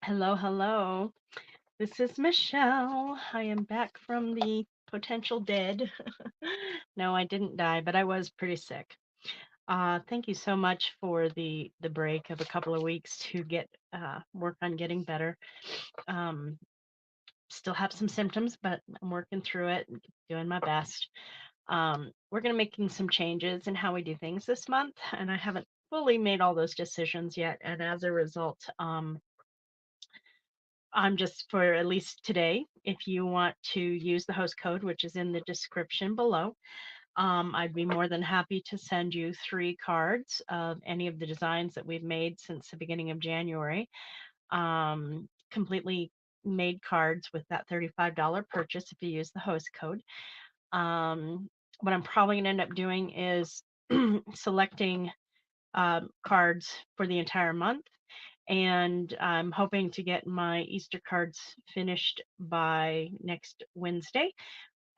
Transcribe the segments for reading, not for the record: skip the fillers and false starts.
Hello, hello. This is Michelle. I am back from the potential dead. No, I didn't die, but I was pretty sick. Thank you so much for the break of a couple of weeks to get work on getting better. Um, Still have some symptoms, but I'm working through it, doing my best. We're going to making some changes in how we do things this month, and I haven't fully made all those decisions yet. And as a result, I'm just for at least today, if you want to use the host code, which is in the description below, I'd be more than happy to send you 3 cards of any of the designs that we've made since the beginning of January. Completely made cards with that $35 purchase if you use the host code. What I'm probably going to end up doing is selecting cards for the entire month, and I'm hoping to get my Easter cards finished by next Wednesday.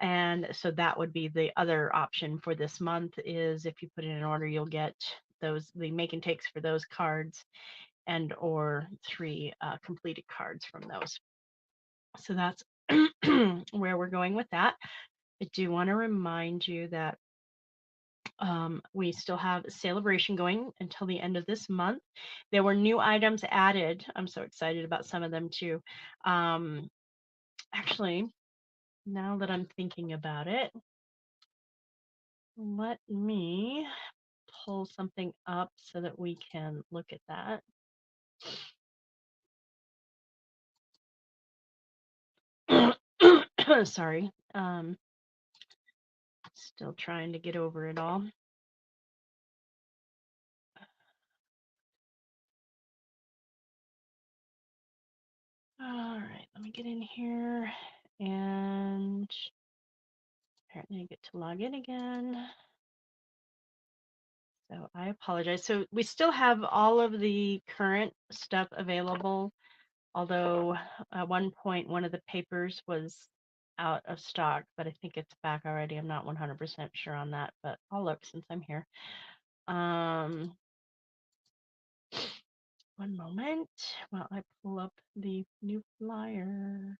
And so that would be the other option for this month is if you put in an order, you'll get the make and takes for those cards and or 3 completed cards from those. So that's where we're going with that. I do want to remind you that we still have celebration going until the end of this month. There were new items added. I'm so excited about some of them too. Um, Actually, now that I'm thinking about it, let me pull something up so that we can look at that. Sorry, still trying to get over it all. All right, let me get in here and apparently I get to log in again. So I apologize. So we still have all of the current stuff available, although at one point one of the papers was out of stock, but I think it's back already. I'm not 100% sure on that, but I'll look since I'm here. Um, One moment while I pull up the new flyer.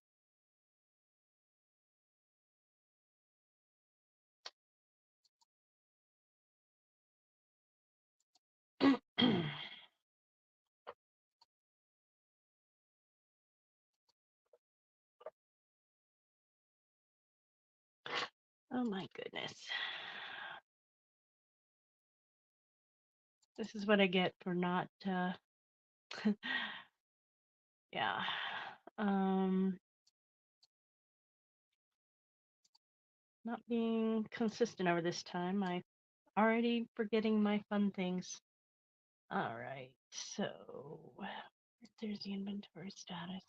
Oh my goodness. This is what I get for not, yeah. Um, Not being consistent over this time. I already forgetting my fun things. All right, so there's the inventory status.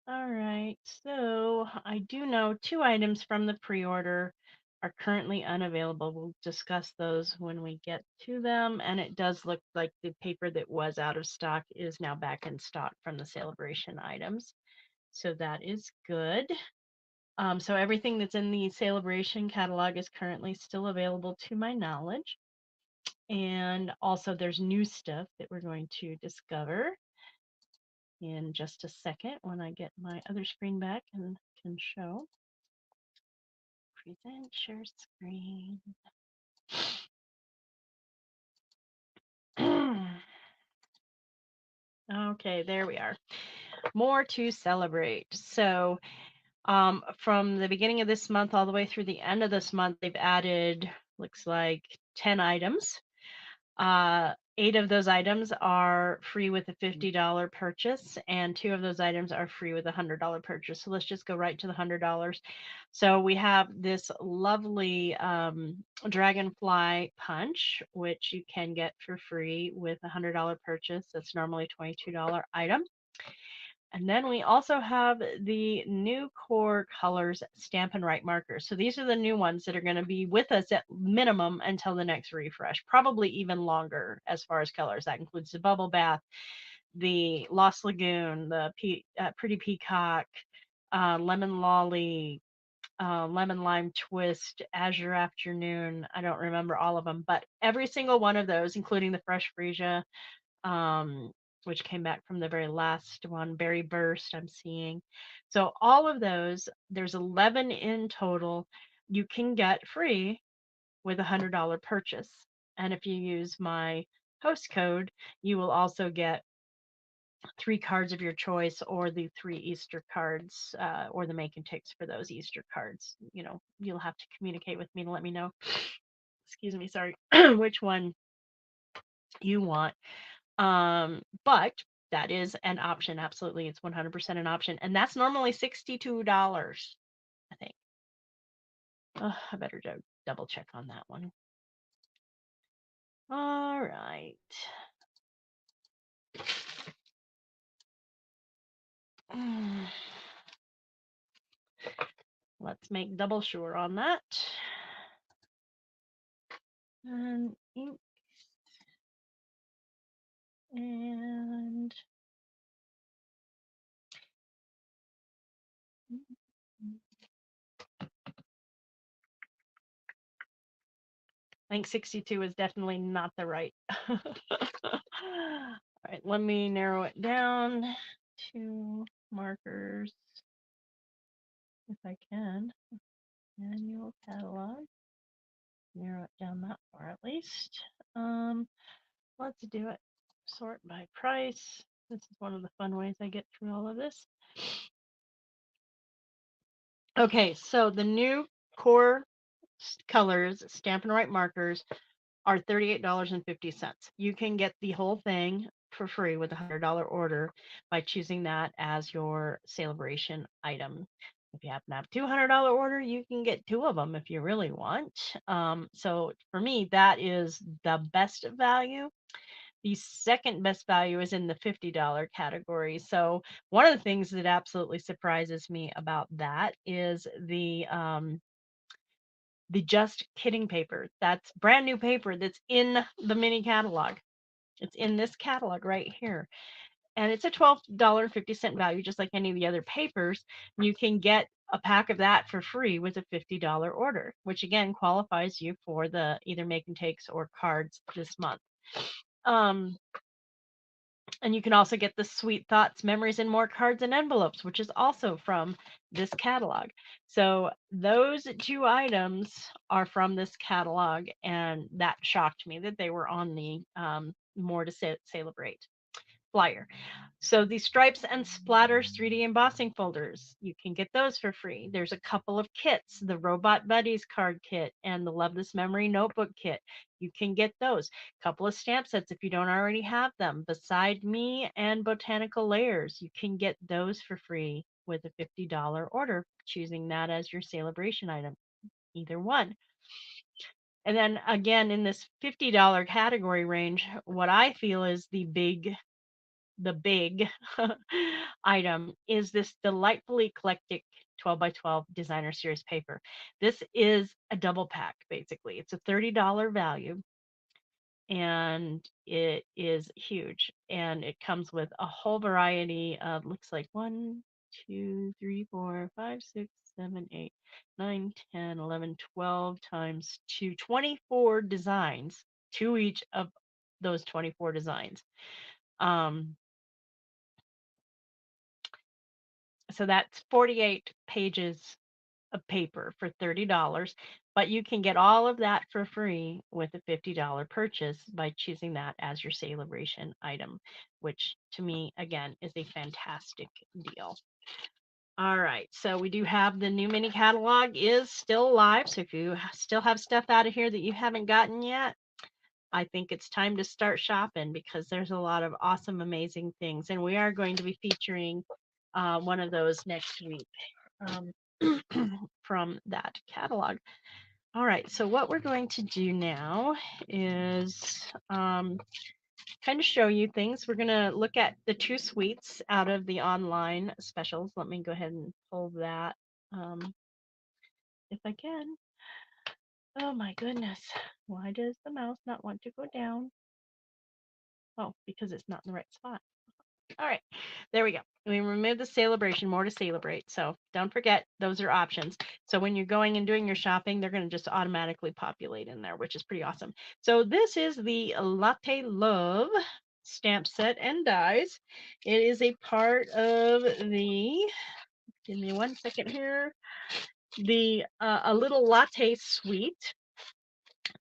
All right, so I do know 2 items from the pre-order are currently unavailable. We'll discuss those when we get to them. And it does look like the paper that was out of stock is now back in stock from the celebration items. So that is good. So everything that's in the celebration catalog is currently still available to my knowledge. And also there's new stuff that we're going to discover in just a second when I get my other screen back and can show. Present share screen. Okay, there we are. More to celebrate. So from the beginning of this month all the way through the end of this month, they've added, looks like 10 items. 8 of those items are free with a $50 purchase, and 2 of those items are free with a $100 purchase. So let's just go right to the $100. So we have this lovely dragonfly punch, which you can get for free with a $100 purchase. That's normally a $22 item. And then we also have the new core colors Stampin' Right markers. So these are the new ones that are going to be with us at minimum until the next refresh, probably even longer as far as colors. That includes the Bubble Bath, the Lost Lagoon, the Pretty Peacock, Lemon Lolly, Lemon Lime Twist, Azure Afternoon. I don't remember all of them, but every single one of those, including the Fresh Freesia, which came back from the very last one, Berry Burst, I'm seeing. So all of those, there's 11 in total, you can get free with a $100 purchase. And if you use my host code, you will also get 3 cards of your choice, or the 3 Easter cards, or the make and takes for those Easter cards. You know, you'll have to communicate with me to let me know, excuse me, sorry, which one you want. But that is an option. Absolutely. It's 100% an option. And that's normally $62, I think. I better double check on that one. All right. Let's make double sure on that. And ink. And I think 62 is definitely not the right. All right, let me narrow it down to markers if I can. Annual catalog. Narrow it down that far at least. Let's do it. Sort by price. This is one of the fun ways I get through all of this. Okay, so the new core colors, Stampin' Right markers, are $38.50. You can get the whole thing for free with a $100 order by choosing that as your celebration item. If you happen to have a $200 order, you can get 2 of them if you really want. So for me, that is the best value. The second best value is in the $50 category. So one of the things that absolutely surprises me about that is the Just Kidding paper. That's brand new paper that's in the mini catalog. It's in this catalog right here. And it's a $12.50 value, just like any of the other papers. You can get a pack of that for free with a $50 order, which again qualifies you for the either make and takes or cards this month. And you can also get the Sweet Thoughts, Memories, and More cards and envelopes, which is also from this catalog. So those 2 items are from this catalog, and that shocked me that they were on the More to Celebrate flyer. So the Stripes and Splatters 3D embossing folders, you can get those for free. There's a couple of kits, the Robot Buddies card kit and the Love This Memory notebook kit. You can get those. A couple of stamp sets if you don't already have them. Beside Me and Botanical Layers, you can get those for free with a $50 order, choosing that as your celebration item, either one. And then again, in this $50 category range, what I feel is the big item is this delightfully eclectic 12 by 12 designer series paper. This is a double pack, basically. It's a $30 value, and it is huge. And it comes with a whole variety of, looks like 1, 2, 3, 4, 5, 6, 7, 8, 9, 10, 11, 12 times 2, 24 designs, to each of those 24 designs. So that's 48 pages of paper for $30, but you can get all of that for free with a $50 purchase by choosing that as your celebration item, which to me, again, is a fantastic deal. All right, so we do have the new mini catalog is still live. So if you still have stuff out of here that you haven't gotten yet, I think it's time to start shopping, because there's a lot of awesome, amazing things. And we are going to be featuring one of those next week from that catalog. All right, so what we're going to do now is kind of show you things. We're going to look at the 2 suites out of the online specials. Let me go ahead and pull that if I can. Oh my goodness. Why does the mouse not want to go down? Oh, because it's not in the right spot. All right, there we go. We remove the celebration, More to Celebrate. So don't forget, those are options. So when you're going and doing your shopping, they're going to just automatically populate in there, which is pretty awesome. So this is the Latte Love stamp set and dies. It is a part of the, give me one second here, the a little latte suite.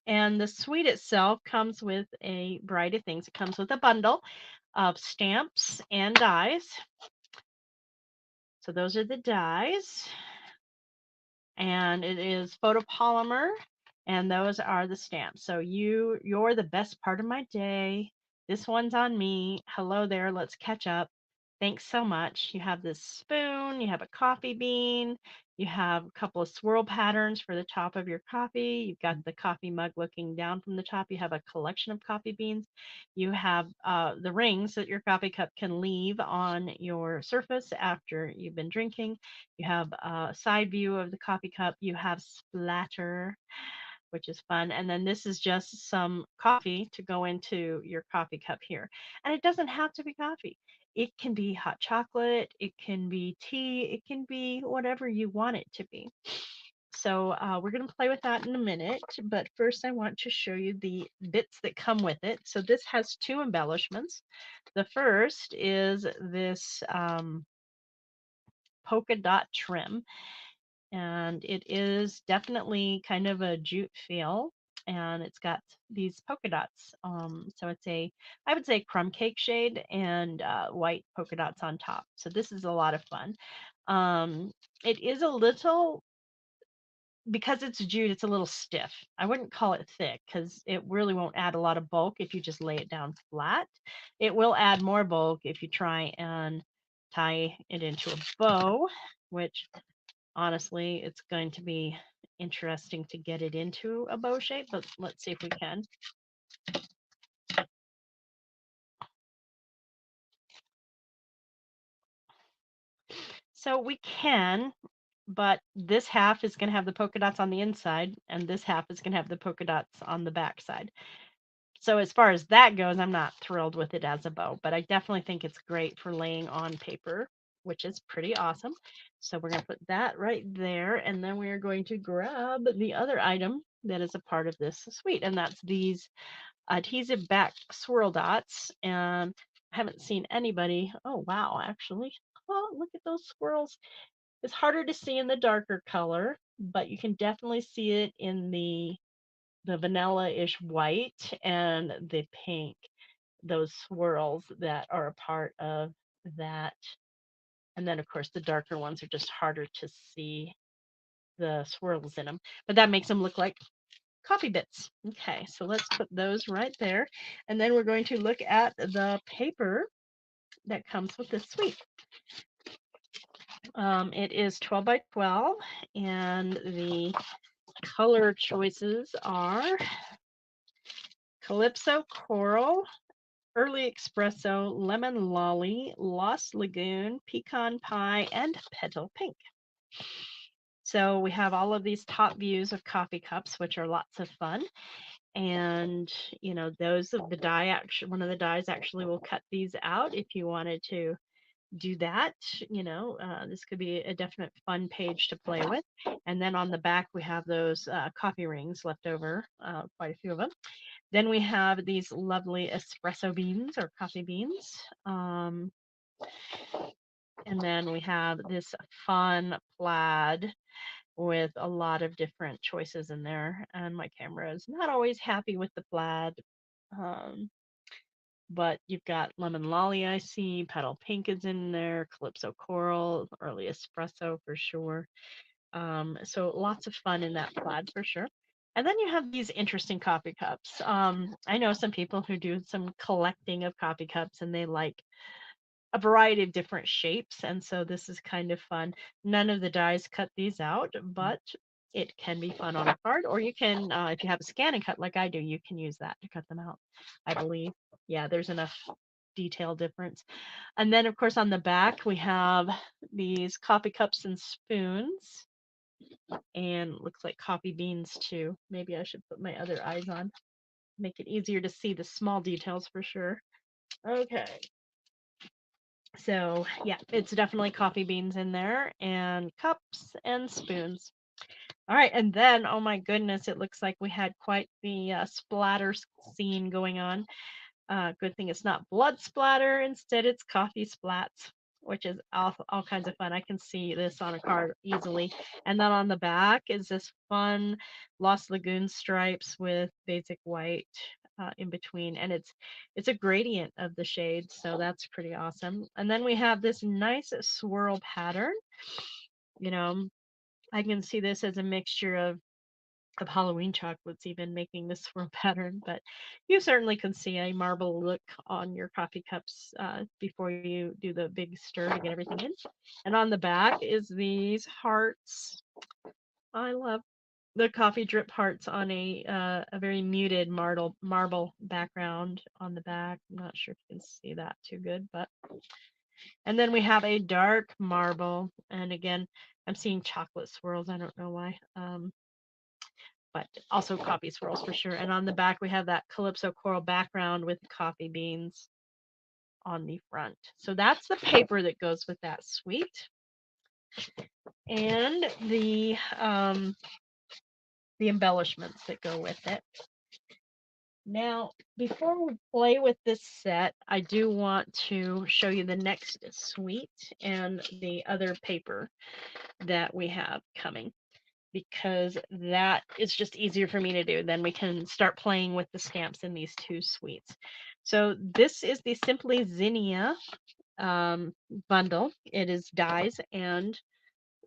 And the suite itself comes with a variety of things. It comes with a bundle of stamps and dies. So those are the dies. And it is photopolymer, and those are the stamps. So you're the best part of my day. This one's on me. Hello there. Let's catch up. Thanks so much. You have this spoon, you have a coffee bean, you have a couple of swirl patterns for the top of your coffee. You've got the coffee mug looking down from the top. You have a collection of coffee beans. You have the rings that your coffee cup can leave on your surface after you've been drinking. You have a side view of the coffee cup. You have splatter, which is fun. And then this is just some coffee to go into your coffee cup here. And it doesn't have to be coffee. It can be hot chocolate, it can be tea, it can be whatever you want it to be. So we're going to play with that in a minute, but first I want to show you the bits that come with it. So this has two embellishments. The first is this polka dot trim, and it is definitely kind of a jute feel, and it's got these polka dots. So it's I would say crumb cake shade and white polka dots on top. So this is a lot of fun. It is a little, because it's jute, it's a little stiff. I wouldn't call it thick because it really won't add a lot of bulk if you just lay it down flat. It will add more bulk if you try and tie it into a bow, which honestly, it's going to be interesting to get it into a bow shape, but let's see if we can. So we can, but this half is going to have the polka dots on the inside, and this half is going to have the polka dots on the back side. So as far as that goes, I'm not thrilled with it as a bow, but I definitely think it's great for laying on paper, which is pretty awesome. So we're going to put that right there, and then we are going to grab the other item that is a part of this suite, and that's these adhesive back swirl dots. And I haven't seen anybody. Oh, wow, actually. Oh, look at those swirls. It's harder to see in the darker color, but you can definitely see it in the vanilla-ish white and the pink, those swirls that are a part of that. And then, of course, the darker ones are just harder to see the swirls in them, but that makes them look like coffee bits. Okay, so let's put those right there. And then we're going to look at the paper that comes with this suite. It is 12 by 12, and the color choices are Calypso Coral, Early Espresso, Lemon Lolly, Lost Lagoon, Pecan Pie, and Petal Pink. So we have all of these top views of coffee cups, which are lots of fun. And those of the die, actually one of the dies actually will cut these out if you wanted to do that. This could be a definite fun page to play with. And then on the back we have those coffee rings left over, quite a few of them. Then we have these lovely espresso beans or coffee beans, and then we have this fun plaid with a lot of different choices in there, and my camera is not always happy with the plaid. But you've got lemon lolly, I see, petal pink is in there, calypso coral, early espresso for sure. So lots of fun in that plaid for sure. And then you have these interesting coffee cups. I know some people who do some collecting of coffee cups, and they like a variety of different shapes, and so this is kind of fun. None of the dies cut these out, but it can be fun on a card, or you can, if you have a scan and cut like I do, you can use that to cut them out, I believe. Yeah, there's enough detail difference. And then, of course, on the back, we have these coffee cups and spoons, and looks like coffee beans too. Maybe I should put my other eyes on, make it easier to see the small details for sure. Okay. So yeah, it's definitely coffee beans in there, and cups and spoons. All right, and then, oh my goodness, it looks like we had quite the splatter scene going on. Good thing it's not blood splatter. Instead, it's coffee splats, which is all kinds of fun. I can see this on a card easily. And then on the back is this fun Lost Lagoon stripes with basic white in between, and it's a gradient of the shades, so that's pretty awesome. And then we have this nice swirl pattern. You know, I can see this as a mixture of Halloween chocolates even making this swirl pattern, but you certainly can see a marble look on your coffee cups before you do the big stir to get everything in. And on the back is these hearts. I love the coffee drip hearts on a very muted marble background on the back. I'm not sure if you can see that too good, but and then we have a dark marble, and again, I'm seeing chocolate swirls. I don't know why. But also coffee swirls for sure. And on the back, we have that Calypso coral background with coffee beans on the front. So that's the paper that goes with that suite. And the embellishments that go with it. Now, before we play with this set, I do want to show you the next suite and the other paper that we have coming, because that is just easier for me to do. Then we can start playing with the stamps in these two suites. So this is the Simply Zinnia bundle. It is dies and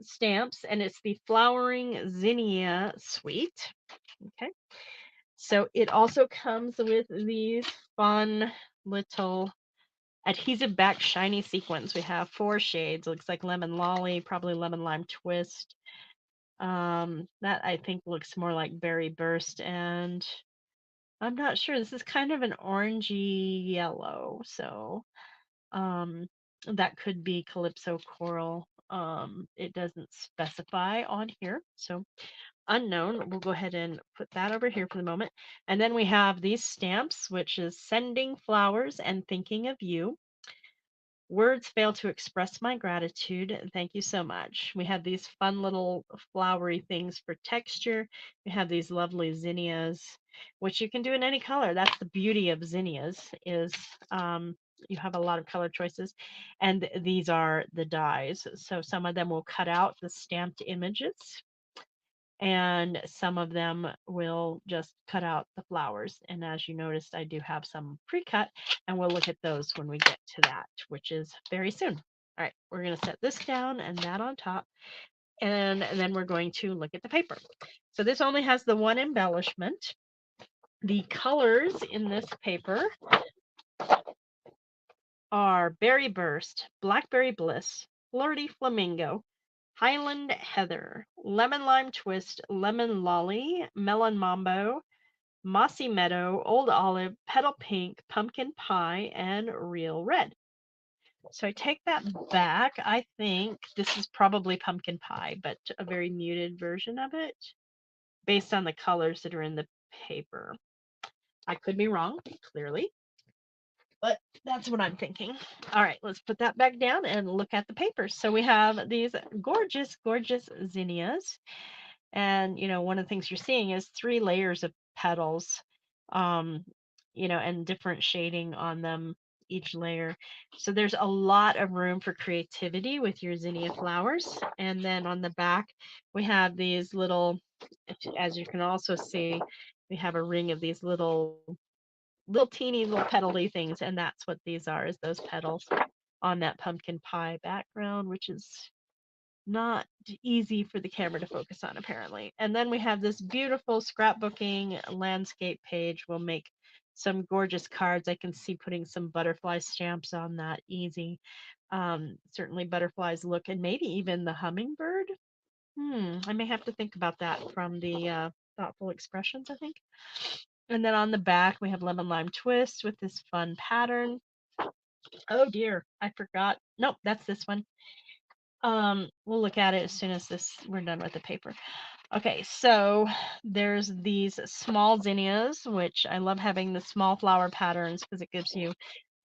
stamps, and it's the Flowering Zinnia suite. Okay. So it also comes with these fun little adhesive back shiny sequins. We have 4 shades. Looks like lemon lolly, probably lemon lime twist. That I think looks more like berry burst, and I'm not sure. This is kind of an orangey yellow, so that could be Calypso coral. It doesn't specify on here, so unknown. We'll go ahead and put that over here for the moment. And then we have these stamps, which is sending flowers and thinking of you. Words fail to express my gratitude. Thank you so much. We have these fun little flowery things for texture. We have these lovely zinnias, which you can do in any color. That's the beauty of zinnias is you have a lot of color choices. And these are the dies. So some of them will cut out the stamped images, and some of them will just cut out the flowers. And as you noticed, I do have some pre-cut, and we'll look at those when we get to that, which is very soon. All right, we're going to set this down and that on top, and then we're going to look at the paper. So this only has the one embellishment. The colors in this paper are Berry Burst, Blackberry Bliss, Flirty Flamingo, Highland Heather, Lemon Lime Twist, Lemon Lolly, Melon Mambo, Mossy Meadow, Old Olive, Petal Pink, Pumpkin Pie, and Real Red. So I take that back. I think this is probably Pumpkin Pie, but a very muted version of it based on the colors that are in the paper. I could be wrong, clearly, but that's what I'm thinking. All right, let's put that back down and look at the papers. So we have these gorgeous, gorgeous zinnias. And, one of the things you're seeing is 3 layers of petals, um, and different shading on them, each layer. So there's a lot of room for creativity with your zinnia flowers. And then on the back, we have these little, as you can also see, we have a ring of these little teeny little petally things, and that's what these are, is those petals on that pumpkin pie background, which is not easy for the camera to focus on apparently. And then we have this beautiful scrapbooking landscape page. We'll make some gorgeous cards. I can see putting some butterfly stamps on that easy. Certainly butterflies look, and maybe even the hummingbird. I may have to think about that from the thoughtful expressions, I think. And then on the back, we have lemon lime twist with this fun pattern. Oh dear, I forgot. Nope, that's this one. We'll look at it as soon as we're done with the paper. Okay, so there's these small zinnias, which I love having the small flower patterns because it gives you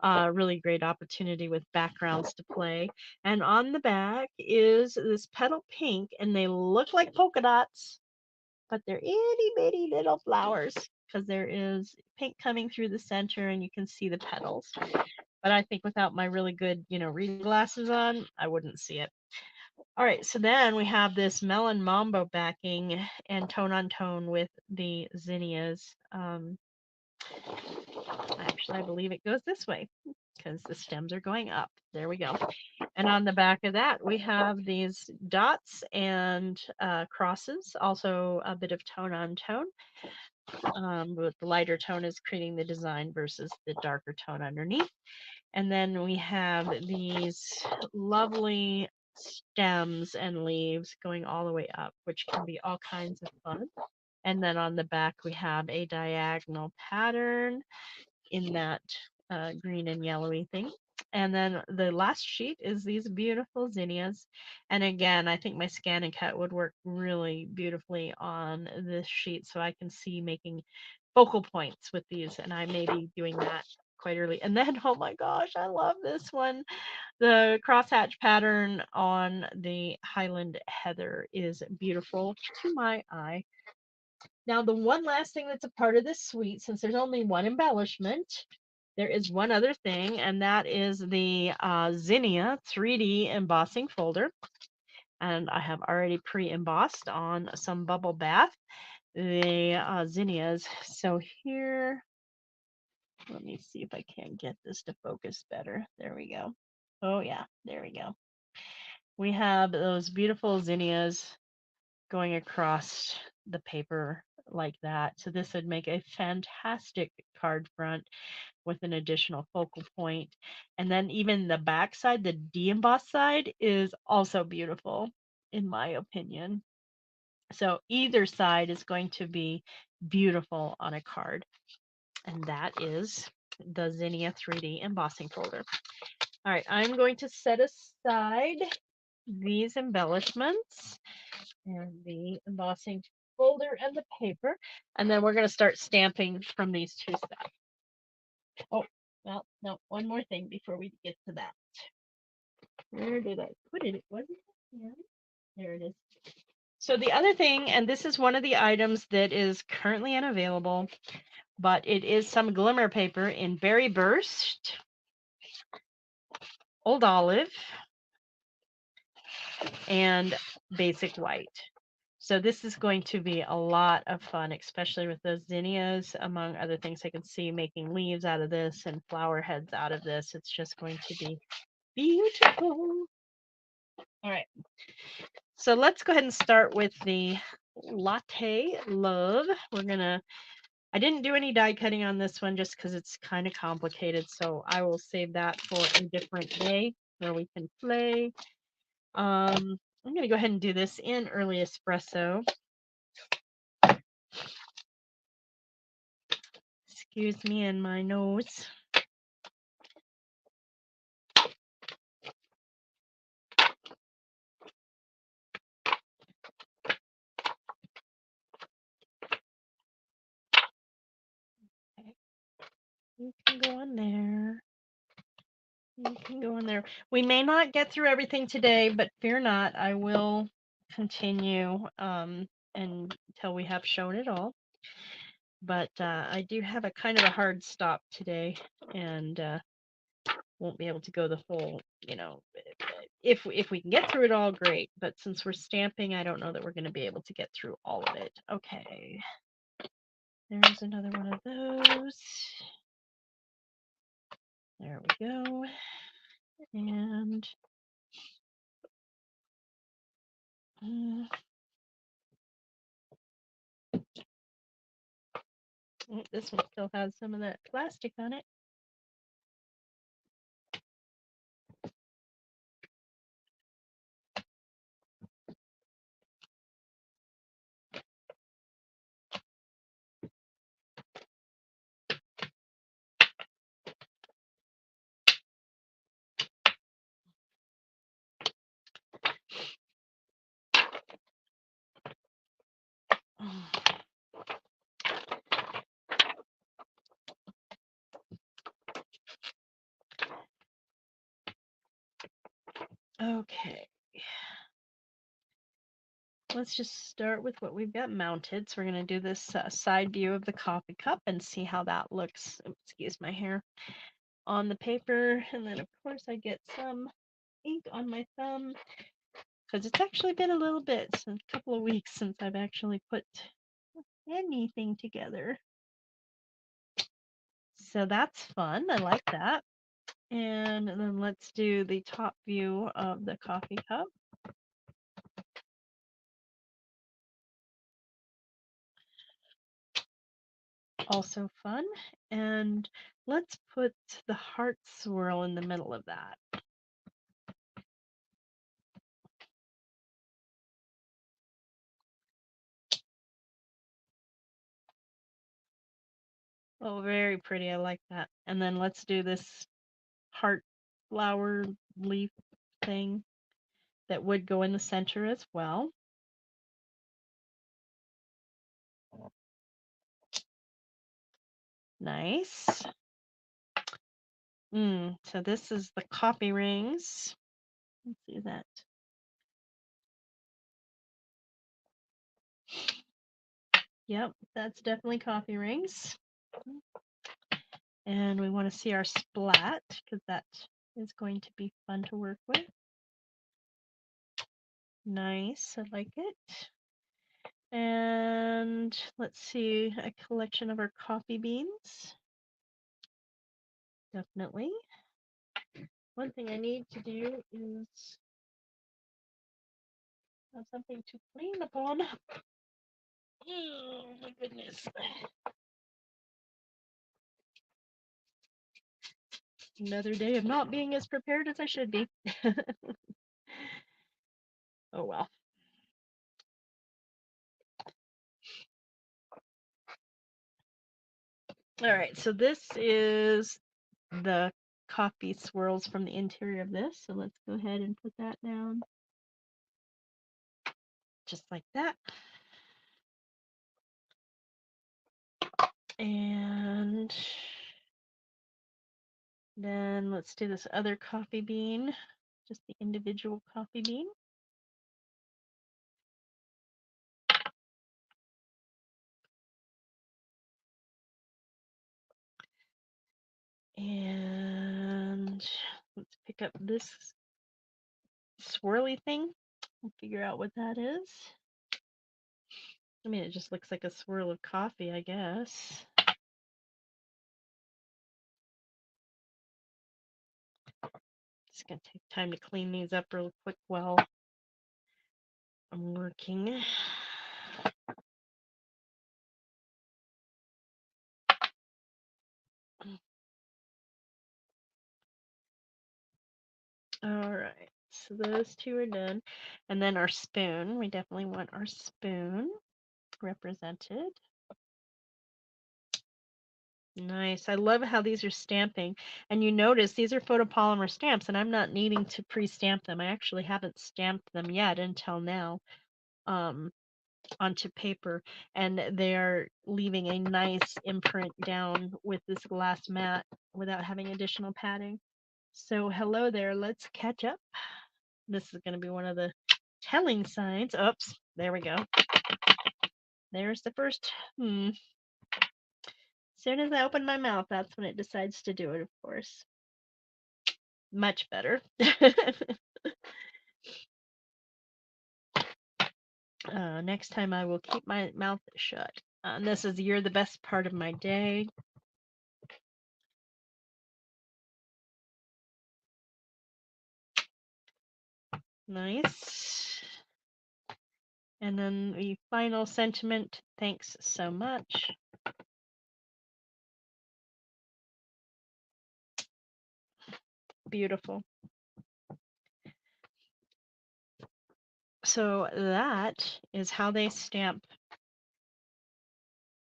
a really great opportunity with backgrounds to play. And on the back is this petal pink, and they look like polka dots, but they're itty bitty little flowers. because there is pink coming through the center and you can see the petals. But I think without my really good, reading glasses on, I wouldn't see it. All right, so then we have this Melon Mambo backing and tone on tone with the zinnias. Actually, I believe it goes this way because the stems are going up. There we go. And on the back of that, we have these dots and crosses, also a bit of tone on tone. But the lighter tone is creating the design versus the darker tone underneath. And then we have these lovely stems and leaves going all the way up, which can be all kinds of fun. And then on the back, we have a diagonal pattern in that green and yellowy thing. And then the last sheet is these beautiful zinnias. And again, I think my scan and cut would work really beautifully on this sheet, so I can see making focal points with these, and I may be doing that quite early. And then, oh my gosh, I love this one. The crosshatch pattern on the Highland Heather is beautiful to my eye. Now, the one last thing that's a part of this suite, since there's only one embellishment, there is one other thing, and that is the Zinnia 3D embossing folder. And I have already pre-embossed on some bubble bath the zinnias. So here, let me see if I can get this to focus better. There we go. Oh yeah, there we go. We have those beautiful zinnias going across the paper like that. So this would make a fantastic card front with an additional focal point. And then even the back side, the de-embossed side, is also beautiful, in my opinion. So either side is going to be beautiful on a card. And that is the Zinnia 3D embossing folder. All right, I'm going to set aside these embellishments and the embossing folder and the paper, and then we're going to start stamping from these two sets. Oh, well, no, one more thing before we get to that. Where did I put it? It wasn't here. There it is. So the other thing, and this is one of the items that is currently unavailable, but it is some glimmer paper in Berry Burst, Old Olive, and Basic White. So this is going to be a lot of fun, especially with those zinnias, among other things. I can see making leaves out of this and flower heads out of this. It's just going to be beautiful. All right. So let's go ahead and start with the Latte Love. I didn't do any die cutting on this one just because it's kind of complicated. So I will save that for a different day where we can play. I'm going to go ahead and do this in early espresso. Excuse me and my nose. Okay. You can go in there. You can go in there. We may not get through everything today, but fear not, I will continue until we have shown it all. But I do have a kind of a hard stop today, and won't be able to go the whole, if we can get through it all, great. But since we're stamping, I don't know that we're going to be able to get through all of it. Okay. There's another one of those. There we go. And this one still has some of that plastic on it. Okay. let's just start with what we've got mounted. So we're going to do this side view of the coffee cup and see how that looks. Oops, excuse my hair. On the paper. And then, of course, I get some ink on my thumb because it's actually been a little bit, a couple of weeks since I've actually put anything together. So that's fun. I like that. And then let's do the top view of the coffee cup. Also fun. And let's put the heart swirl in the middle of that. Oh, very pretty. I like that. And then let's do this heart flower leaf thing that would go in the center as well. Nice. So this is the coffee rings. Let's see that. Yep, that's definitely coffee rings. And we want to see our splat because that is going to be fun to work with. Nice, I like it. And let's see, a collection of our coffee beans. Definitely. One thing I need to do is have something to clean upon. Oh my goodness. Another day of not being as prepared as I should be. Oh well. All right, so this is the coffee swirls from the interior of this. So let's go ahead and put that down. Just like that. And then let's do this other coffee bean, just the individual coffee bean. And let's pick up this swirly thing and figure out what that is. I mean, it just looks like a swirl of coffee, I guess. Just gonna take time to clean these up real quick while I'm working. All right, so those two are done. And then our spoon, we definitely want our spoon represented. Nice. I love how these are stamping. And you notice these are photopolymer stamps, and I'm not needing to pre-stamp them. I actually haven't stamped them yet until now onto paper. And they're leaving a nice imprint down with this glass mat without having additional padding. So hello there. Let's catch up. This is going to be one of the telling signs. Oops, there we go. There's the first. As soon as I open my mouth, that's when it decides to do it, of course. Much better. Next time I will keep my mouth shut. And this is You're the Best Part of My Day. Nice. And then the final sentiment, thanks so much. Beautiful. So that is how they stamp,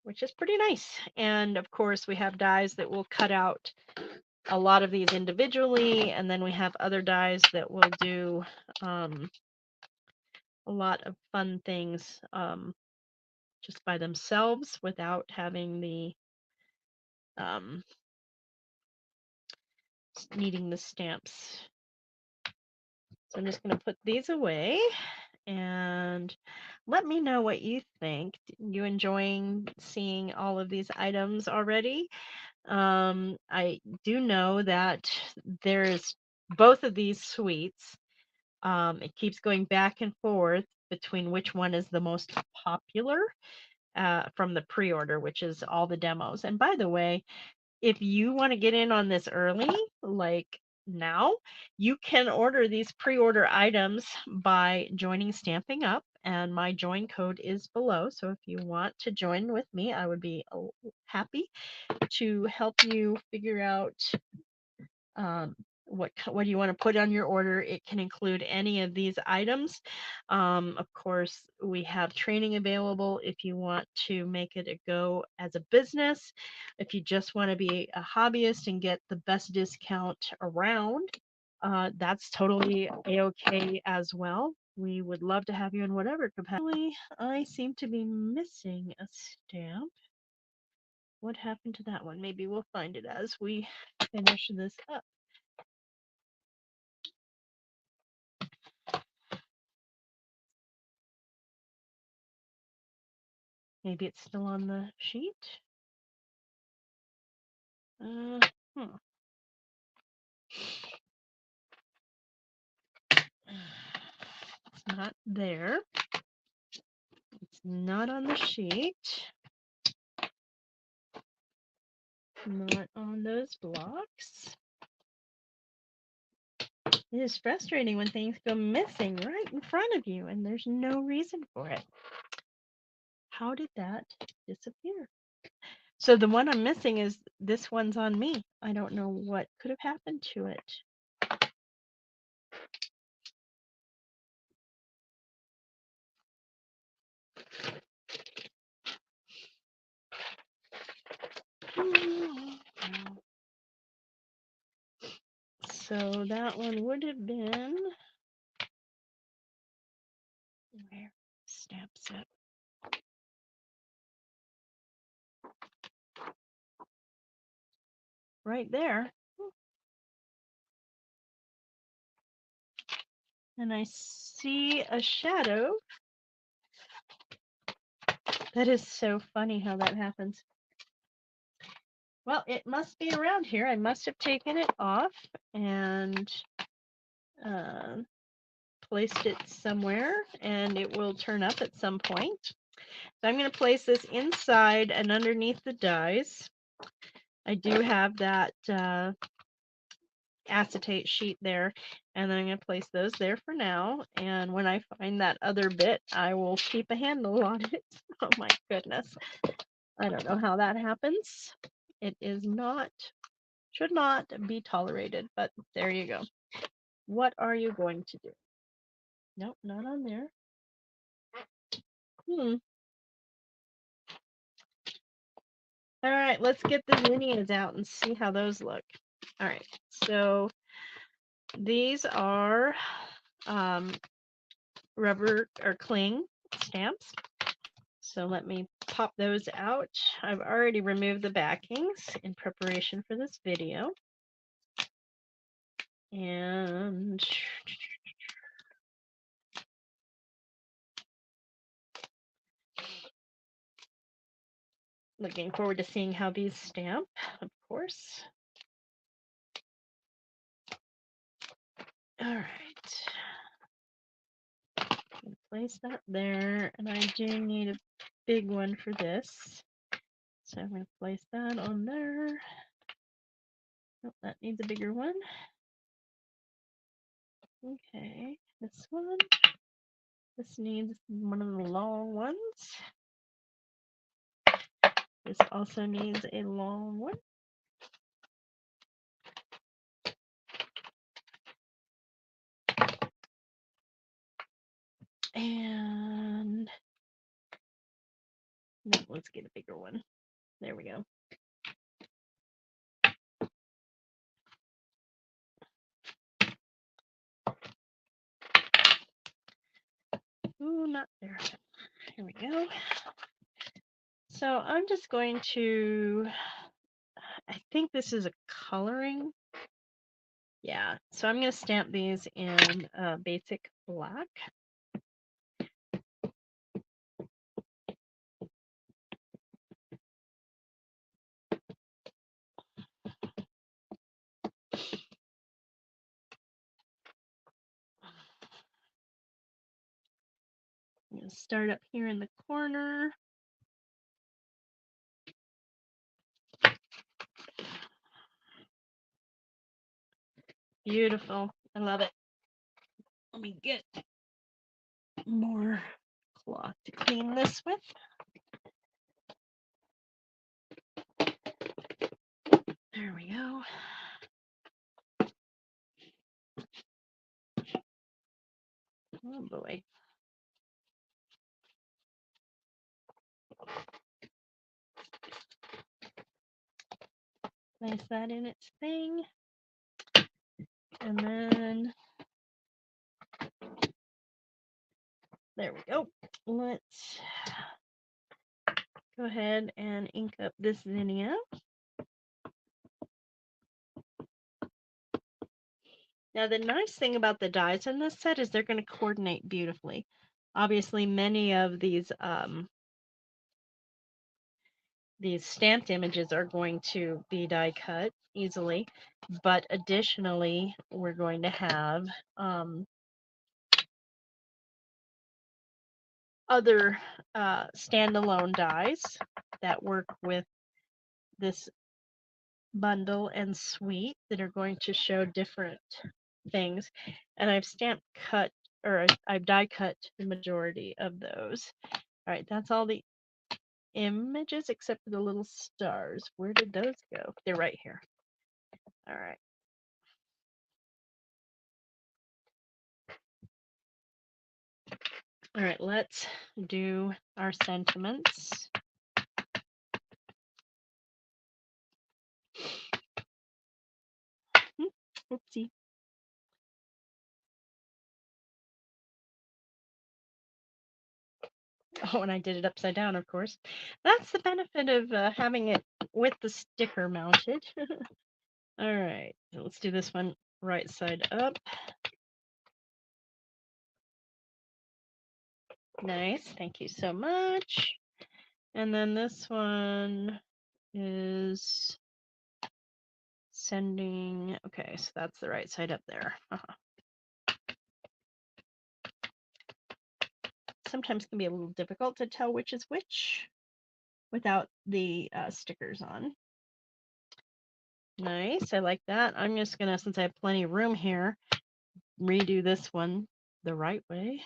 which is pretty nice. And of course, we have dies that will cut out a lot of these individually, and then we have other dies that will do a lot of fun things just by themselves without having the needing the stamps. So I'm just going to put these away, and let me know what you think. You enjoying seeing all of these items already? I do know that there's both of these suites. It keeps going back and forth between which one is the most popular from the pre-order, which is all the demos. And by the way, if you want to get in on this early, like now, you can order these pre-order items by joining Stamping Up, and my join code is below. So if you want to join with me, I would be happy to help you figure out um, what do you want to put on your order. It can include any of these items. Of course, we have training available if you want to make it a go as a business. If you just want to be a hobbyist and get the best discount around, that's totally a-okay as well. We would love to have you in whatever capacity. I seem to be missing a stamp. What happened to that one? Maybe we'll find it as we finish this up. Maybe it's still on the sheet. Uh, hmm. It's not there. It's not on the sheet. Not on those blocks. It is frustrating when things go missing right in front of you and there's no reason for it. How did that disappear? So the one I'm missing is this one's on me. I don't know what could have happened to it. So that one would have been where? Stamp set. Right there. And I see a shadow. That is so funny how that happens. Well, it must be around here. I must have taken it off and placed it somewhere, and it will turn up at some point. So I'm going to place this inside and underneath the dies. I do have that acetate sheet there, and then I'm going to place those there for now. And when I find that other bit, I will keep a handle on it. Oh my goodness. I don't know how that happens. It is not, should not be tolerated, but there you go. What are you going to do? Nope, not on there. All right, let's get the zinnias out and see how those look. All right, so these are rubber or cling stamps. So let me pop those out. I've already removed the backings in preparation for this video. And looking forward to seeing how these stamp, of course. All right. Place that there, and I do need a big one for this. So I'm going to place that on there. Oh, that needs a bigger one. Okay, this one. This needs one of the long ones. This also needs a long one. And no, let's get a bigger one. There we go. Ooh, not there. Here we go. So I'm just going to, I think this is a coloring. Yeah, so I'm going to stamp these in basic black. Start up here in the corner. Beautiful. I love it. Let me get more cloth to clean this with. There we go. Oh boy. Place that in its thing. And then there we go. Let's go ahead and ink up this zinnia. Now, the nice thing about the dies in this set is they're going to coordinate beautifully. Obviously, many of these stamped images are going to be die cut easily, but additionally, we're going to have other standalone dies that work with this bundle and suite that are going to show different things. And I've I've die cut the majority of those. All right, that's all the images except for the little stars. Where did those go? They're right here. All right. All right, let's do our sentiments. Oopsie. Oh, and I did it upside down, of course. That's the benefit of having it with the sticker mounted. All right, so let's do this one right side up. Nice, thank you so much. And then this one is sending, okay, so that's the right side up there. Sometimes it can be a little difficult to tell which is which without the stickers on. Nice, I like that. I'm just gonna, since I have plenty of room here, redo this one the right way.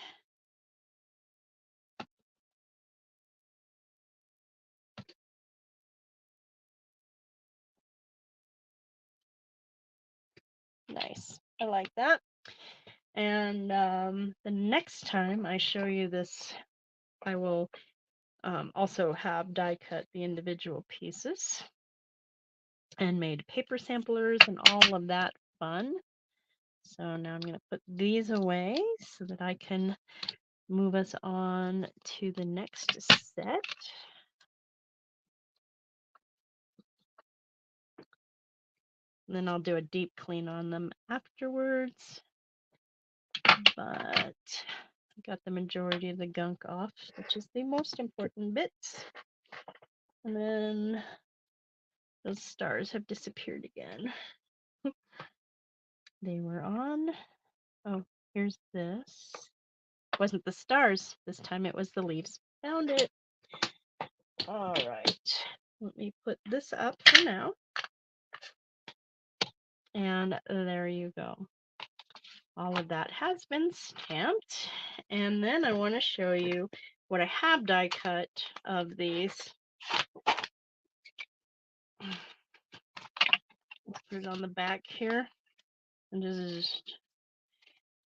Nice, I like that. And the next time I show you this, I will also have die cut the individual pieces and made paper samplers and all of that fun. So now I'm going to put these away so that I can move us on to the next set. And then I'll do a deep clean on them afterwards. But I got the majority of the gunk off, which is the most important bits. And then those stars have disappeared again. They were on. Oh, here's this. It wasn't the stars. This time it was the leaves. Found it. All right. Let me put this up for now. And there you go. All of that has been stamped. And then I want to show you what I have die cut of these. Let's put it on the back here and just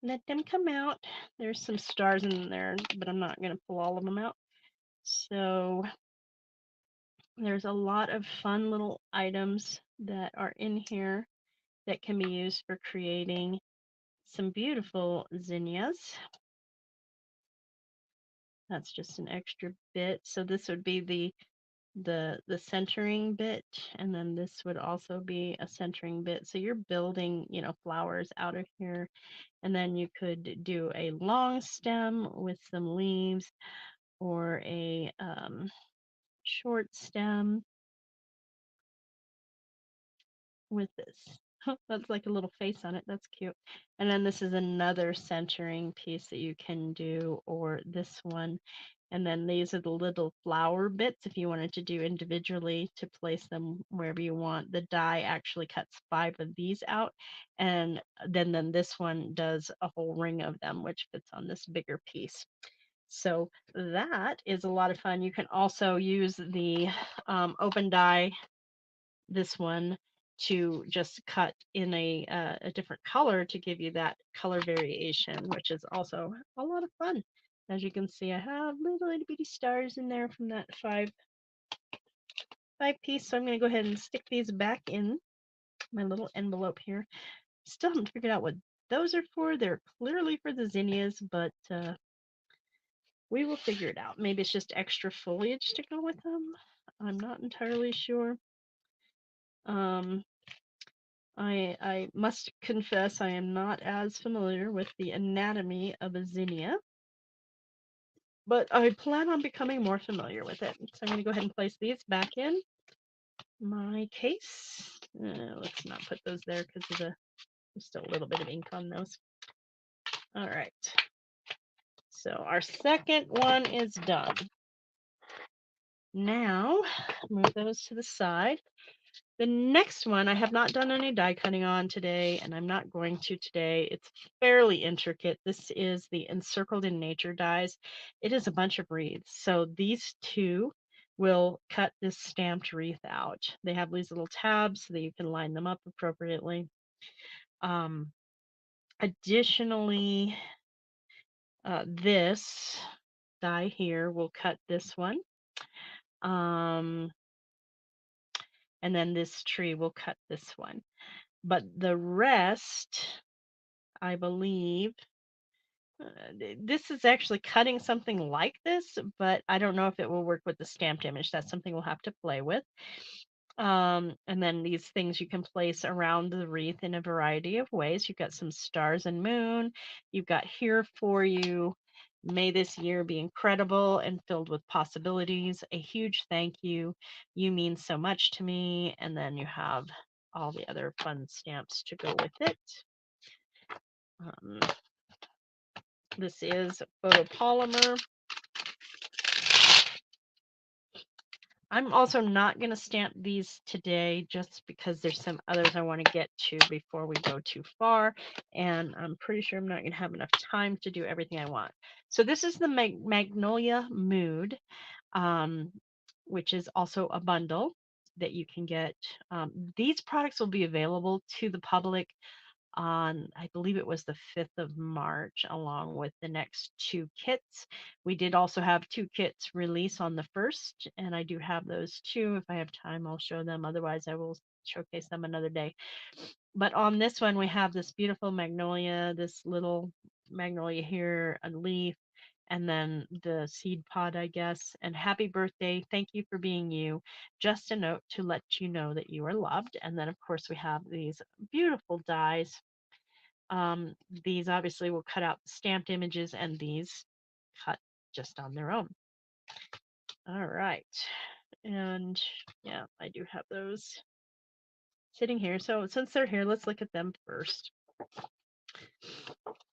let them come out. There's some stars in there, but I'm not going to pull all of them out. So there's a lot of fun little items that are in here that can be used for creating some beautiful zinnias. That's just an extra bit. So this would be the centering bit, and then this would also be a centering bit. So you're building, flowers out of here, and then you could do a long stem with some leaves or a short stem with this That's like a little face on it. That's cute. And then this is another centering piece that you can do, or this one. And then these are the little flower bits if you wanted to do individually to place them wherever you want. The die actually cuts 5 of these out, and then this one does a whole ring of them, which fits on this bigger piece. So that is a lot of fun. You can also use the open die, this one, to just cut in a different color to give you that color variation, which is also a lot of fun. As you can see, I have little itty bitty stars in there from that five piece. So I'm going to go ahead and stick these back in my little envelope here. Still haven't figured out what those are for. They're clearly for the zinnias, but we will figure it out. Maybe it's just extra foliage to go with them. I'm not entirely sure. I must confess I am not as familiar with the anatomy of a zinnia, but I plan on becoming more familiar with it. So I'm going to go ahead and place these back in my case. Let's not put those there because there's still a little bit of ink on those. All right. So our second one is done. Now, move those to the side. The next one I have not done any die cutting on today, and I'm not going to today. It's fairly intricate. This is the Encircled in Nature dies. It is a bunch of wreaths. So these two will cut this stamped wreath out. They have these little tabs so that you can line them up appropriately. Additionally, this die here will cut this one. And then this tree will cut this one. But the rest, I believe, this is actually cutting something like this, but I don't know if it will work with the stamped image. That's something we'll have to play with. And then these things you can place around the wreath in a variety of ways. You've got some stars and moon. You've got here for you. May this year be incredible and filled with possibilities. A huge thank you. You mean so much to me. And then you have all the other fun stamps to go with it. This is photopolymer. I'm also not going to stamp these today just because there's some others I want to get to before we go too far. And I'm pretty sure I'm not going to have enough time to do everything I want. So this is the Magnolia Mood, which is also a bundle that you can get. These products will be available to the public on, I believe it was the 5th of March, along with the next 2 kits. We did also have 2 kits release on the 1st, and I do have those too. If I have time, I'll show them. Otherwise, I will showcase them another day. But on this one, we have this beautiful magnolia, this little magnolia here, a leaf, and then the seed pod, I guess. And happy birthday. Thank you for being you. Just a note to let you know that you are loved. And then, of course, we have these beautiful dies. These obviously will cut out the stamped images, and these cut just on their own. All right. And yeah, I do have those sitting here. So since they're here, let's look at them first.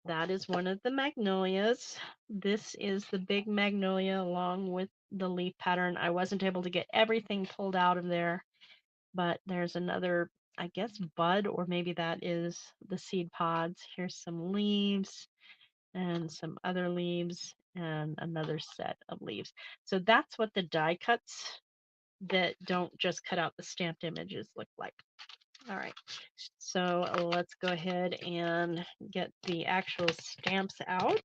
That is one of the magnolias. This is the big magnolia along with the leaf pattern. I wasn't able to get everything pulled out of there, but there's another, I guess, bud, or maybe that is the seed pods. Here's some leaves and some other leaves and another set of leaves. So that's what the die cuts that don't just cut out the stamped images look like. All right, so let's go ahead and get the actual stamps out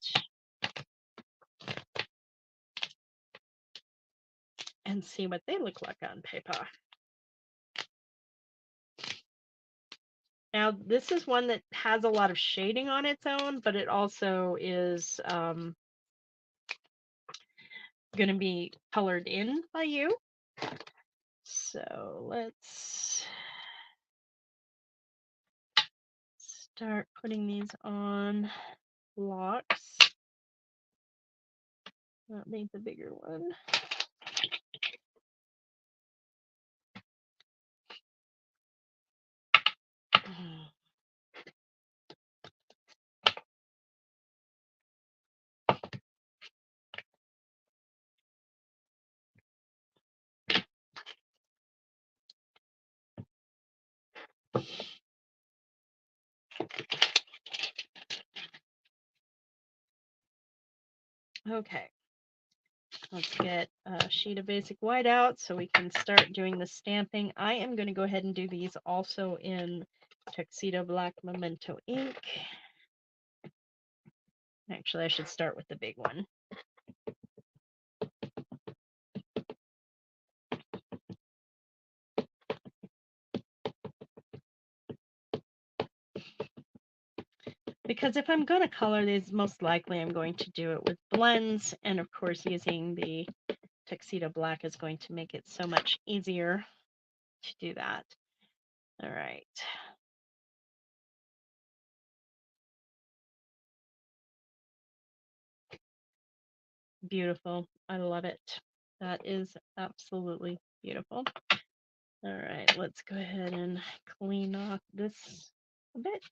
and see what they look like on paper. Now, this is one that has a lot of shading on its own, but it also is going to be colored in by you. So let's start putting these on blocks. That needs a bigger one. Okay, let's get a sheet of basic white out so we can start doing the stamping. I am going to go ahead and do these also in Tuxedo Black Memento ink. Actually, I should start with the big one. Because if I'm going to color these, most likely I'm going to do it with blends. And of course, using the Tuxedo Black is going to make it so much easier to do that. All right. Beautiful. I love it. That is absolutely beautiful. All right, let's go ahead and clean off this a bit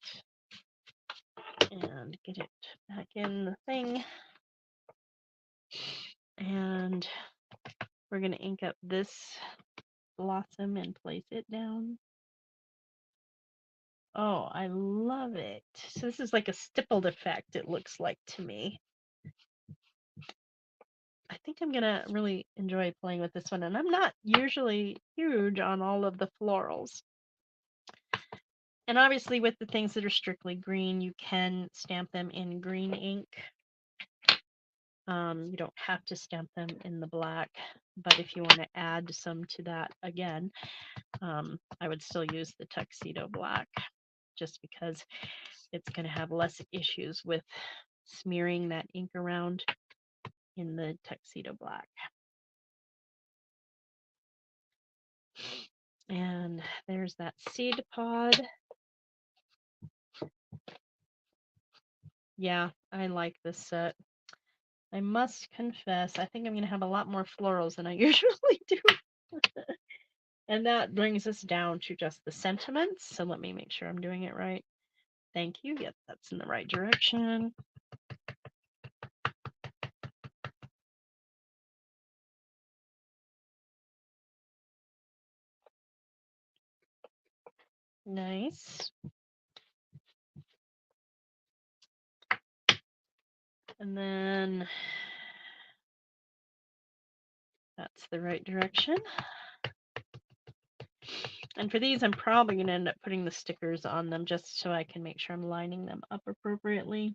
and get it back in the thing. And we're going to ink up this blossom and place it down. Oh, I love it. So this is like a stippled effect, it looks like to me. I think I'm going to really enjoy playing with this one. And I'm not usually huge on all of the florals. And obviously with the things that are strictly green, you can stamp them in green ink. You don't have to stamp them in the black, but if you want to add some to that again, I would still use the Tuxedo Black just because it's going to have less issues with smearing that ink around in the Tuxedo Black. And there's that seed pod. Yeah, I like this set. I must confess, I think I'm going to have a lot more florals than I usually do. And that brings us down to just the sentiments. So let me make sure I'm doing it right. Thank you. Yep, that's in the right direction. Nice. And then that's the right direction. And for these, I'm probably going to end up putting the stickers on them just so I can make sure I'm lining them up appropriately.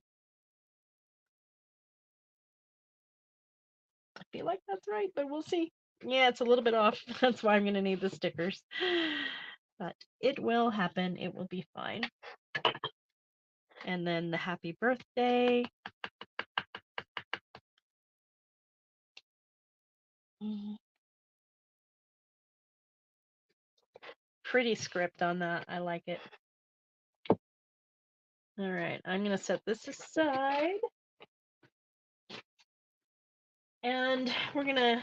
I feel like that's right, but we'll see. Yeah, it's a little bit off. That's why I'm going to need the stickers. But it will happen. It will be fine. And then the happy birthday. Pretty script on that. I like it. All right, I'm going to set this aside. And we're going to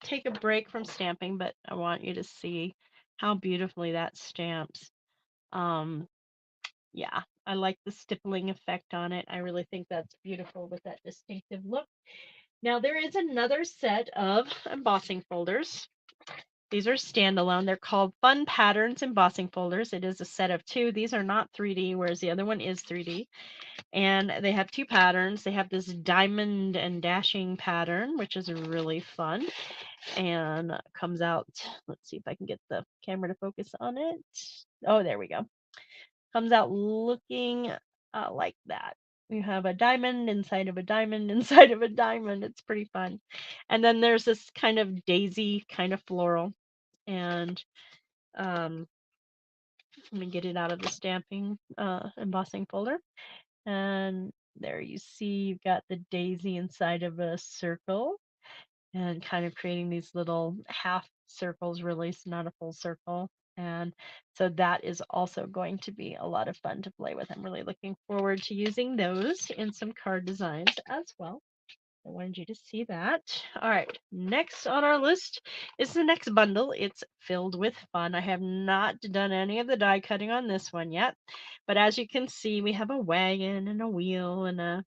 take a break from stamping, but I want you to see how beautifully that stamps. Yeah, I like the stippling effect on it. I really think that's beautiful with that distinctive look. Now there is another set of embossing folders. These are standalone. They're called Fun Patterns embossing folders. It is a set of 2. These are not 3D, whereas the other one is 3D. And they have 2 patterns. They have this diamond and dashing pattern, which is really fun. And comes out, let's see if I can get the camera to focus on it. Oh, there we go. Comes out looking like that. You have a diamond inside of a diamond inside of a diamond. It's pretty fun. And then there's this kind of daisy kind of floral. And let me get it out of the stamping embossing folder. And there you see you've got the daisy inside of a circle and kind of creating these little half circles, really, so not a full circle. And so that is also going to be a lot of fun to play with. I'm really looking forward to using those in some card designs as well. I wanted you to see that. All right, next on our list is the next bundle. It's filled with fun. I have not done any of the die cutting on this one yet, but as you can see, we have a wagon and a wheel and a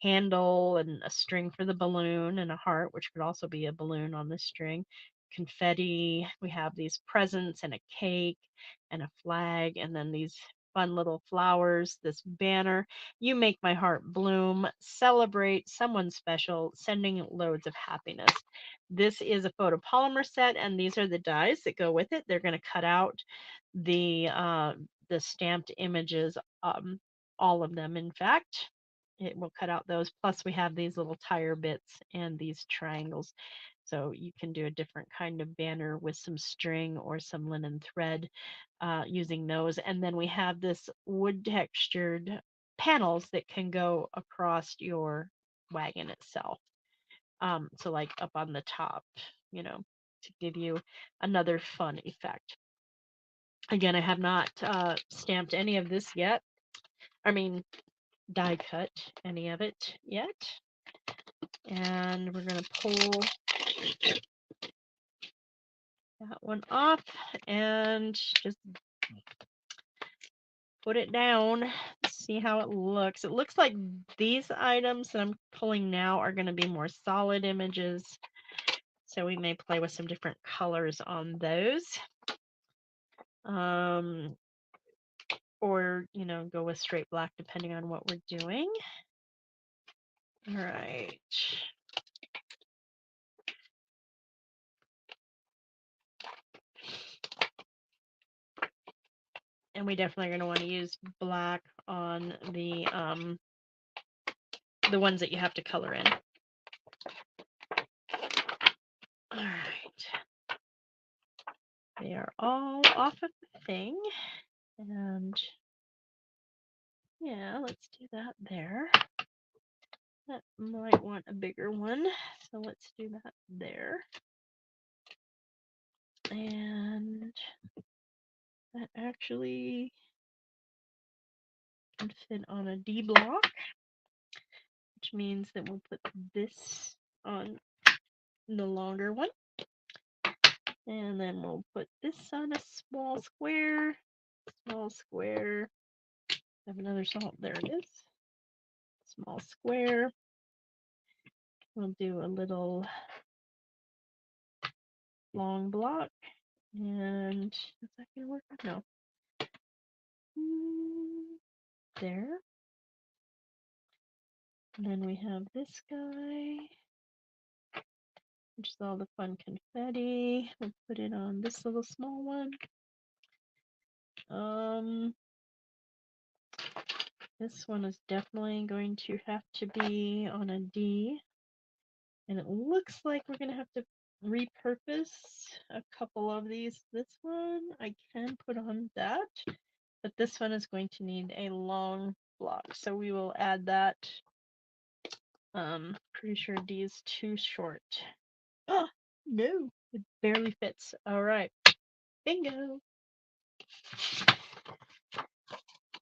handle and a string for the balloon and a heart, which could also be a balloon on the string, confetti. We have these presents and a cake and a flag, and then these fun little flowers, this banner. You make my heart bloom. Celebrate someone special, sending loads of happiness. This is a photopolymer set, and these are the dies that go with it. They're going to cut out the stamped images, all of them, in fact. It will cut out those. Plus, we have these little tire bits and these triangles. So you can do a different kind of banner with some string or some linen thread using those. And then we have this wood textured panels that can go across your wagon itself. So like up on the top, to give you another fun effect. Again, I have not stamped any of this yet. I mean, die cut any of it yet. And we're going to pull that one off and just put it down, see how it looks. It looks like these items that I'm pulling now are going to be more solid images. So we may play with some different colors on those. Or, go with straight black depending on what we're doing. All right. And we definitely are going to want to use black on the ones that you have to color in. All right. They are all off of the thing. And yeah, let's do that there. That might want a bigger one. So let's do that there. And that actually can fit on a D block, which means that we'll put this on the longer one. And then we'll put this on a small square. Small square. I have another salt. There it is. Small square. We'll do a little long block. And is that going to work? No. There. And then we have this guy, which is all the fun confetti. We'll put it on this little small one. This one is definitely going to have to be on a D. And it looks like we're going to have to repurpose a couple of these. This one I can put on that, but this one is going to need a long block. So we will add that. Pretty sure D is too short. Oh, no, it barely fits. All right, bingo.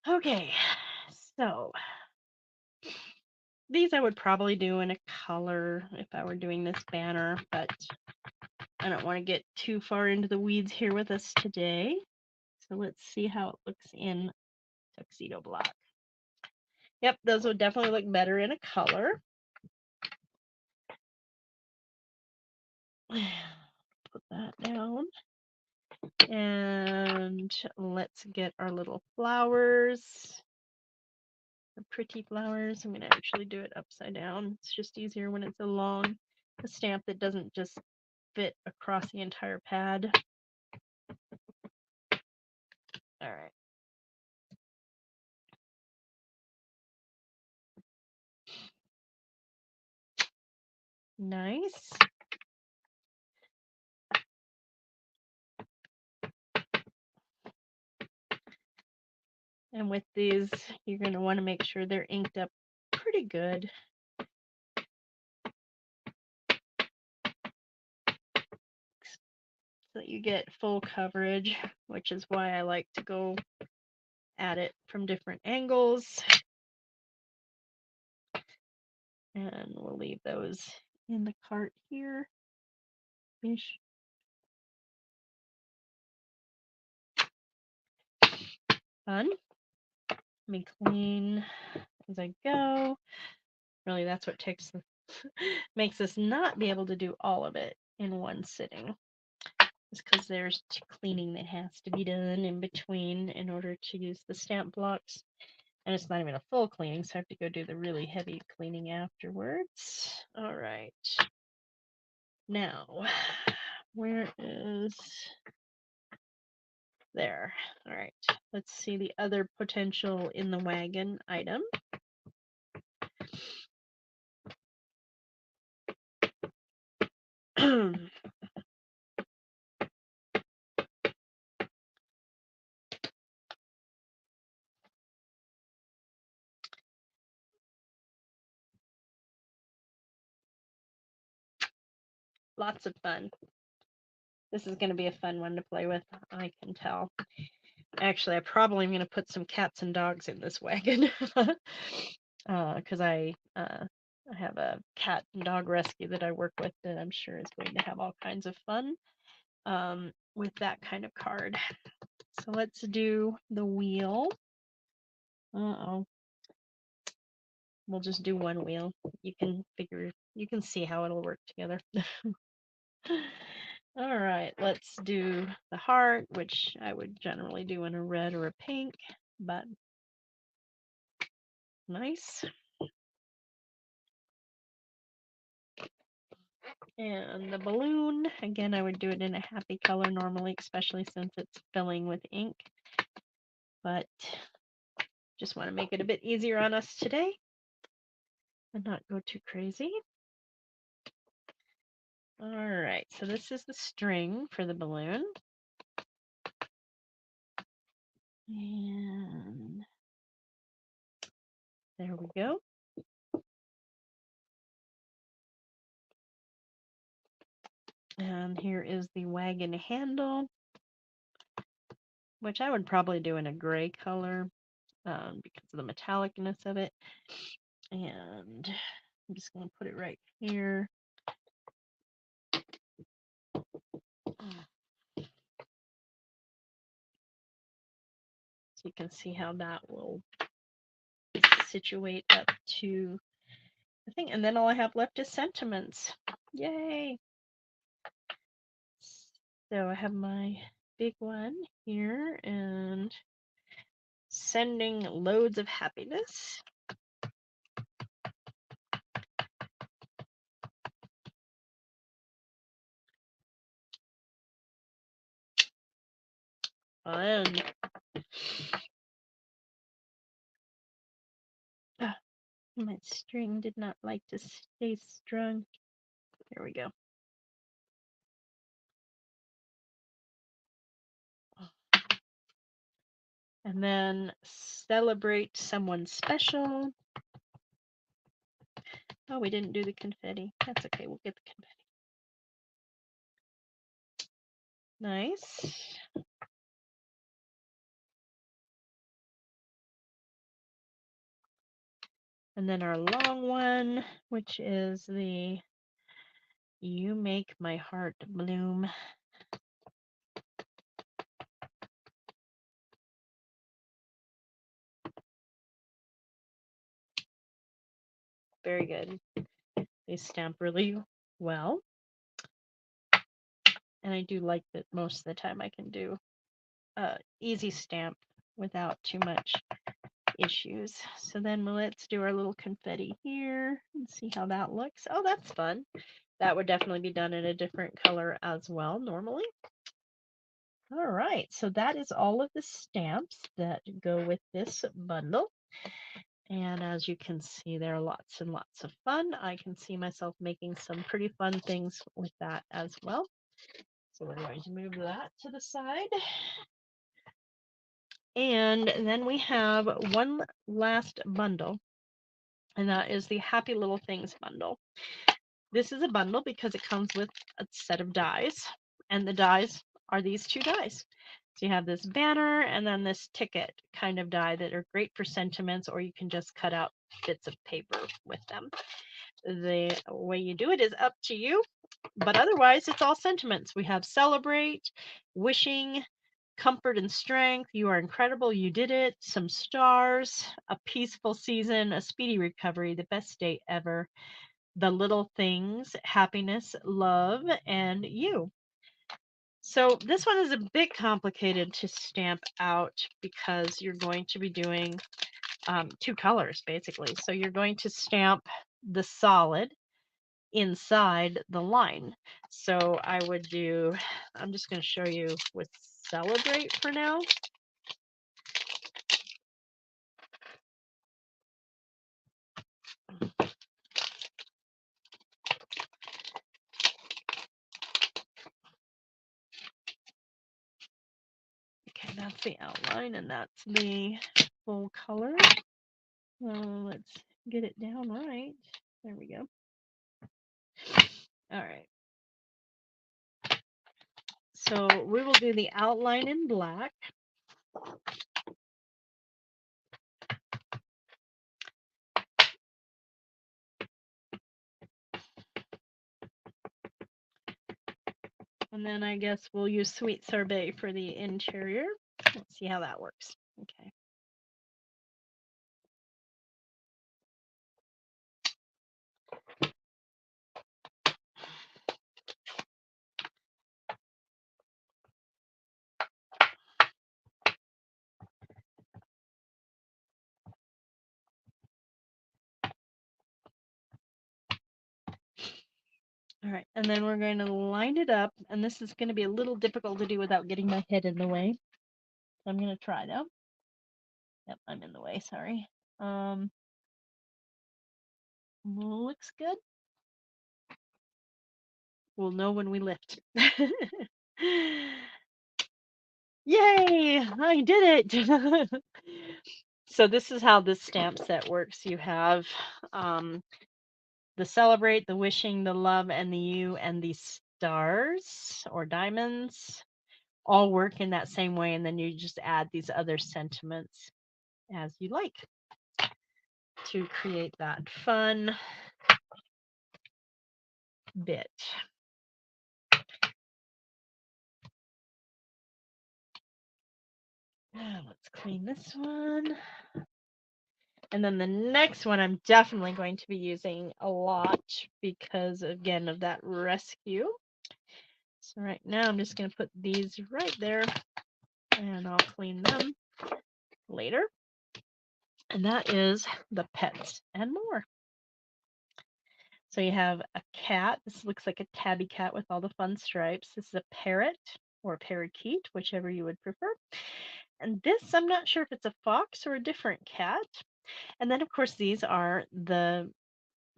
Okay, so these I would probably do in a color if I were doing this banner, but I don't want to get too far into the weeds here with us today. So let's see how it looks in tuxedo black. Yep, those would definitely look better in a color. Put that down. And let's get our little flowers. The pretty flowers. I'm going to actually do it upside down. It's just easier when it's a stamp that doesn't just fit across the entire pad. All right. Nice. And with these, you're going to want to make sure they're inked up pretty good. So that you get full coverage, which is why I like to go at it from different angles. And we'll leave those in the cart here. Ish. Fun. Let me clean as I go. Really, that's what makes us not be able to do all of it in one sitting. It's because there's cleaning that has to be done in between in order to use the stamp blocks. And it's not even a full cleaning, so I have to go do the really heavy cleaning afterwards. All right. Now, where is... There. All right. Let's see the other potential in the wagon item. Lots of fun. This is going to be a fun one to play with, I can tell. Actually, I probably am going to put some cats and dogs in this wagon because I have a cat and dog rescue that I work with that I'm sure is going to have all kinds of fun with that kind of card. So let's do the wheel. Uh-oh. We'll just do one wheel. You can see how it'll work together. All right, let's do the heart, which I would generally do in a red or a pink, but nice. And the balloon, again, I would do it in a happy color normally, especially since it's filling with ink, but just want to make it a bit easier on us today and not go too crazy. All right, so this is the string for the balloon. And there we go. And here is the wagon handle, which I would probably do in a gray color because of the metallicness of it. And I'm just going to put it right here. So you can see how that will situate up to the thing. And then all I have left is sentiments. Yay! So I have my big one here and sending loads of happiness. Fun. My string did not like to stay strung. There we go. And then celebrate someone special. Oh, we didn't do the confetti. That's okay. We'll get the confetti. Nice. And then our long one, which is the You Make My Heart Bloom. Very good. They stamp really well. And I do like that most of the time I can do easy stamp without too much issues. So then let's do our little confetti here and see how that looks. Oh, that's fun. That would definitely be done in a different color as well normally. All right, so that is all of the stamps that go with this bundle. And as you can see, there are lots and lots of fun. I can see myself making some pretty fun things with that as well. So we're going to move that to the side. And then we have one last bundle, and that is the Happy Little Things bundle. This is a bundle because it comes with a set of dies, and the dies are these two dies. So you have this banner and then this ticket kind of die that are great for sentiments, or you can just cut out bits of paper with them. The way you do it is up to you, but otherwise it's all sentiments. We have celebrate, wishing, comfort and strength, you are incredible, you did it, some stars, a peaceful season, a speedy recovery, the best day ever, the little things, happiness, love, and you. So this one is a bit complicated to stamp out because you're going to be doing two colors basically. So you're going to stamp the solid inside the line. So I would do, I'm just going to show you with Celebrate for now. Okay, that's the outline and that's the full color. Let's get it down right. There we go. All right. So we will do the outline in black. And then I guess we'll use Sweet Sorbet for the interior. Let's see how that works. Okay. All right, and then we're going to line it up, and this is going to be a little difficult to do without getting my head in the way. I'm going to try though. Yep, I'm in the way, sorry. Looks good. We'll know when we lift. Yay, I did it. So this is how this stamp set works. You have the Celebrate, the Wishing, the Love, and the You, and the stars or diamonds all work in that same way, and then you just add these other sentiments as you like to create that fun bit. Now let's clean this one. And then the next one I'm definitely going to be using a lot because, again, of that rescue. So right now I'm just going to put these right there and I'll clean them later. And that is the Pets and More. So you have a cat. This looks like a tabby cat with all the fun stripes. This is a parrot or parakeet, whichever you would prefer. And this, I'm not sure if it's a fox or a different cat. And then, of course, these are the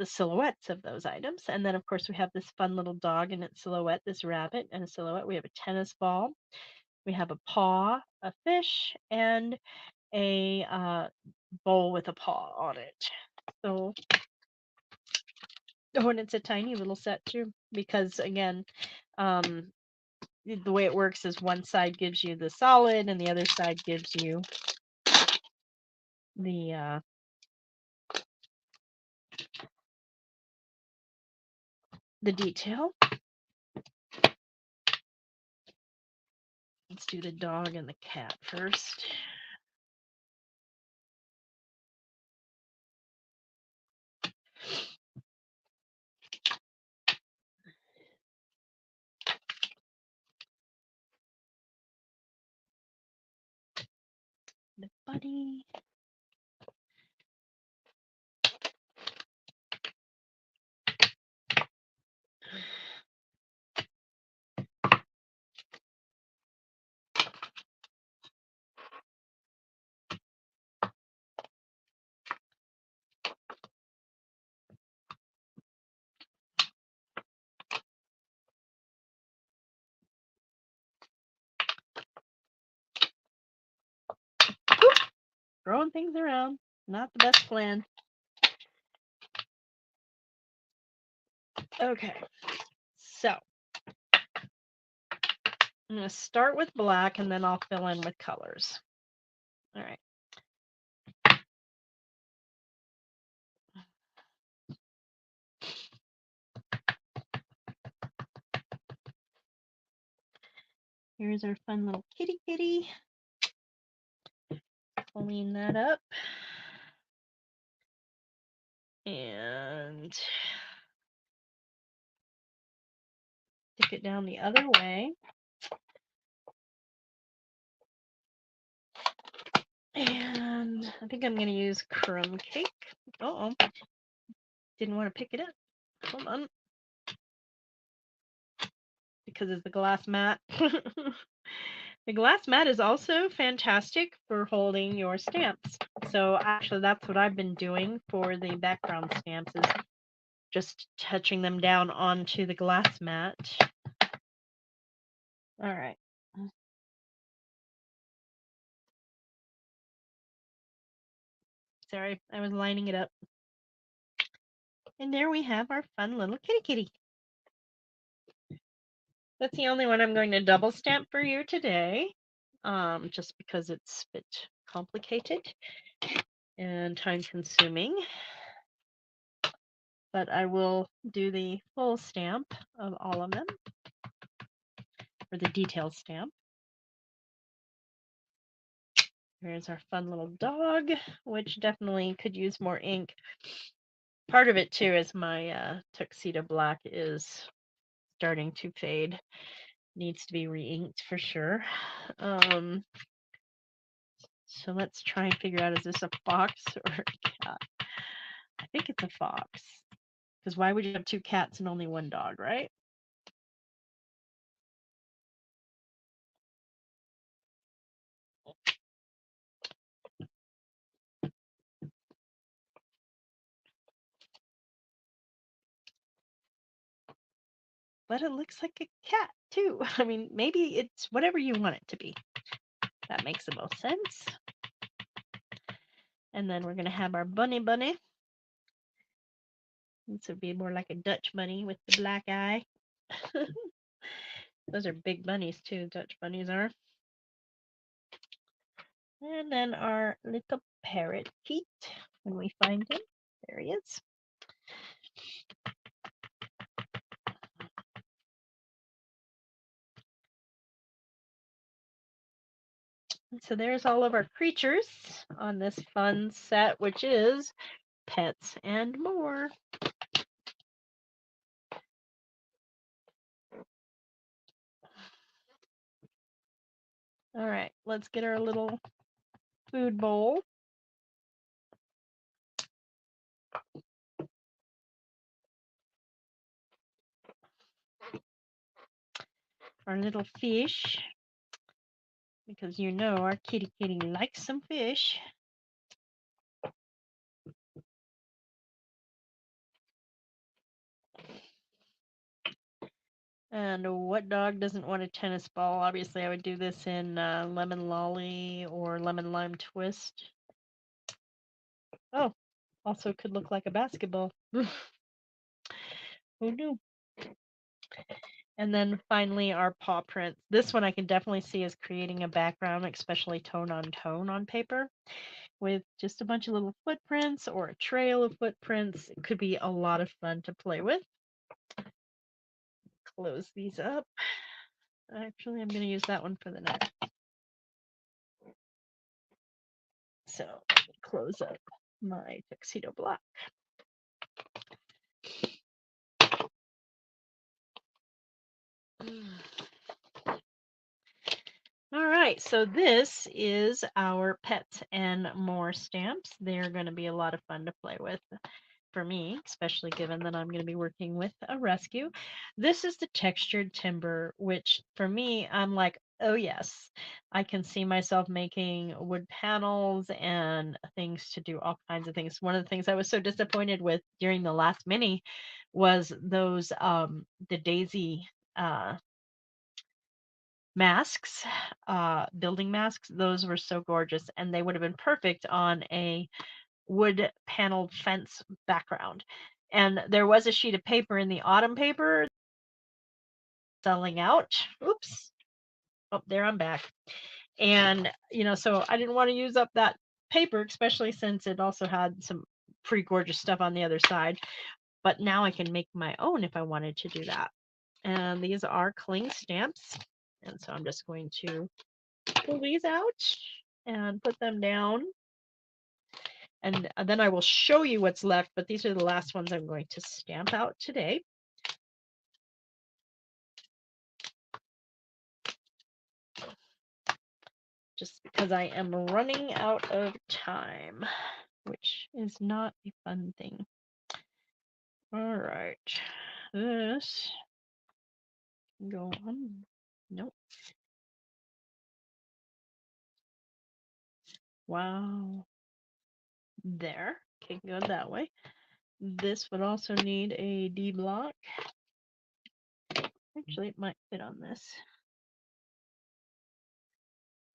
silhouettes of those items. And then, of course, we have this fun little dog in its silhouette, this rabbit and a silhouette. We have a tennis ball. We have a paw, a fish, and a bowl with a paw on it. So, oh, and it's a tiny little set too, because again, the way it works is one side gives you the solid and the other side gives you the detail. Let's do the dog and the cat first. The bunny. Throwing things around. Not the best plan. Okay. So I'm going to start with black and then I'll fill in with colors. All right. Here's our fun little kitty kitty. Clean that up. And stick it down the other way. And I think I'm going to use crumb cake. Uh-oh. Didn't want to pick it up. Hold on. Because it's the glass mat. The glass mat is also fantastic for holding your stamps. So actually that's what I've been doing for the background stamps, is just touching them down onto the glass mat. All right. Sorry, I was lining it up. And there we have our fun little kitty kitty. That's the only one I'm going to double stamp for you today, just because it's a bit complicated and time consuming. But I will do the full stamp of all of them, or the detail stamp. Here's our fun little dog, which definitely could use more ink. Part of it too is my tuxedo black is starting to fade. Needs to be re-inked for sure. So let's try and figure out, is this a fox or a cat? I think it's a fox. Because why would you have two cats and only one dog, right? But it looks like a cat too. I mean, maybe it's whatever you want it to be. That makes the most sense. And then we're going to have our bunny. This would be more like a Dutch bunny with the black eye. Those are big bunnies too, Dutch bunnies are. And then our little parrot Pete, when we find him. There he is. So there's all of our creatures on this fun set, which is Pets and More. All right, let's get our little food bowl. Our little fish, because you know our kitty likes some fish. And what dog doesn't want a tennis ball? Obviously, I would do this in lemon lolly or lemon lime twist. Oh, also could look like a basketball. Who knew? And then finally, our paw prints. This one I can definitely see as creating a background, especially tone on paper, with just a bunch of little footprints or a trail of footprints. It could be a lot of fun to play with. Close these up. Actually, I'm going to use that one for the next. So close up my tuxedo black. All right, so this is our Pets and More stamps. They're going to be a lot of fun to play with for me, especially given that I'm going to be working with a rescue. This is the textured timber, which for me, I'm like, oh yes, I can see myself making wood panels and things to do all kinds of things. One of the things I was so disappointed with during the last mini was those the daisy masks, building masks. Those were so gorgeous, and they would have been perfect on a wood paneled fence background. And there was a sheet of paper in the autumn paper selling out. Oops. Oh, there I'm back. And, so I didn't want to use up that paper, especially since it also had some pretty gorgeous stuff on the other side. But now I can make my own if I wanted to do that. And these are cling stamps. And so I'm just going to pull these out and put them down. And then I will show you what's left, but these are the last ones I'm going to stamp out today. Just because I am running out of time, which is not a fun thing. All right, this can go on. Nope. Wow. There. Okay, go that way. This would also need a D block. Actually, it might fit on this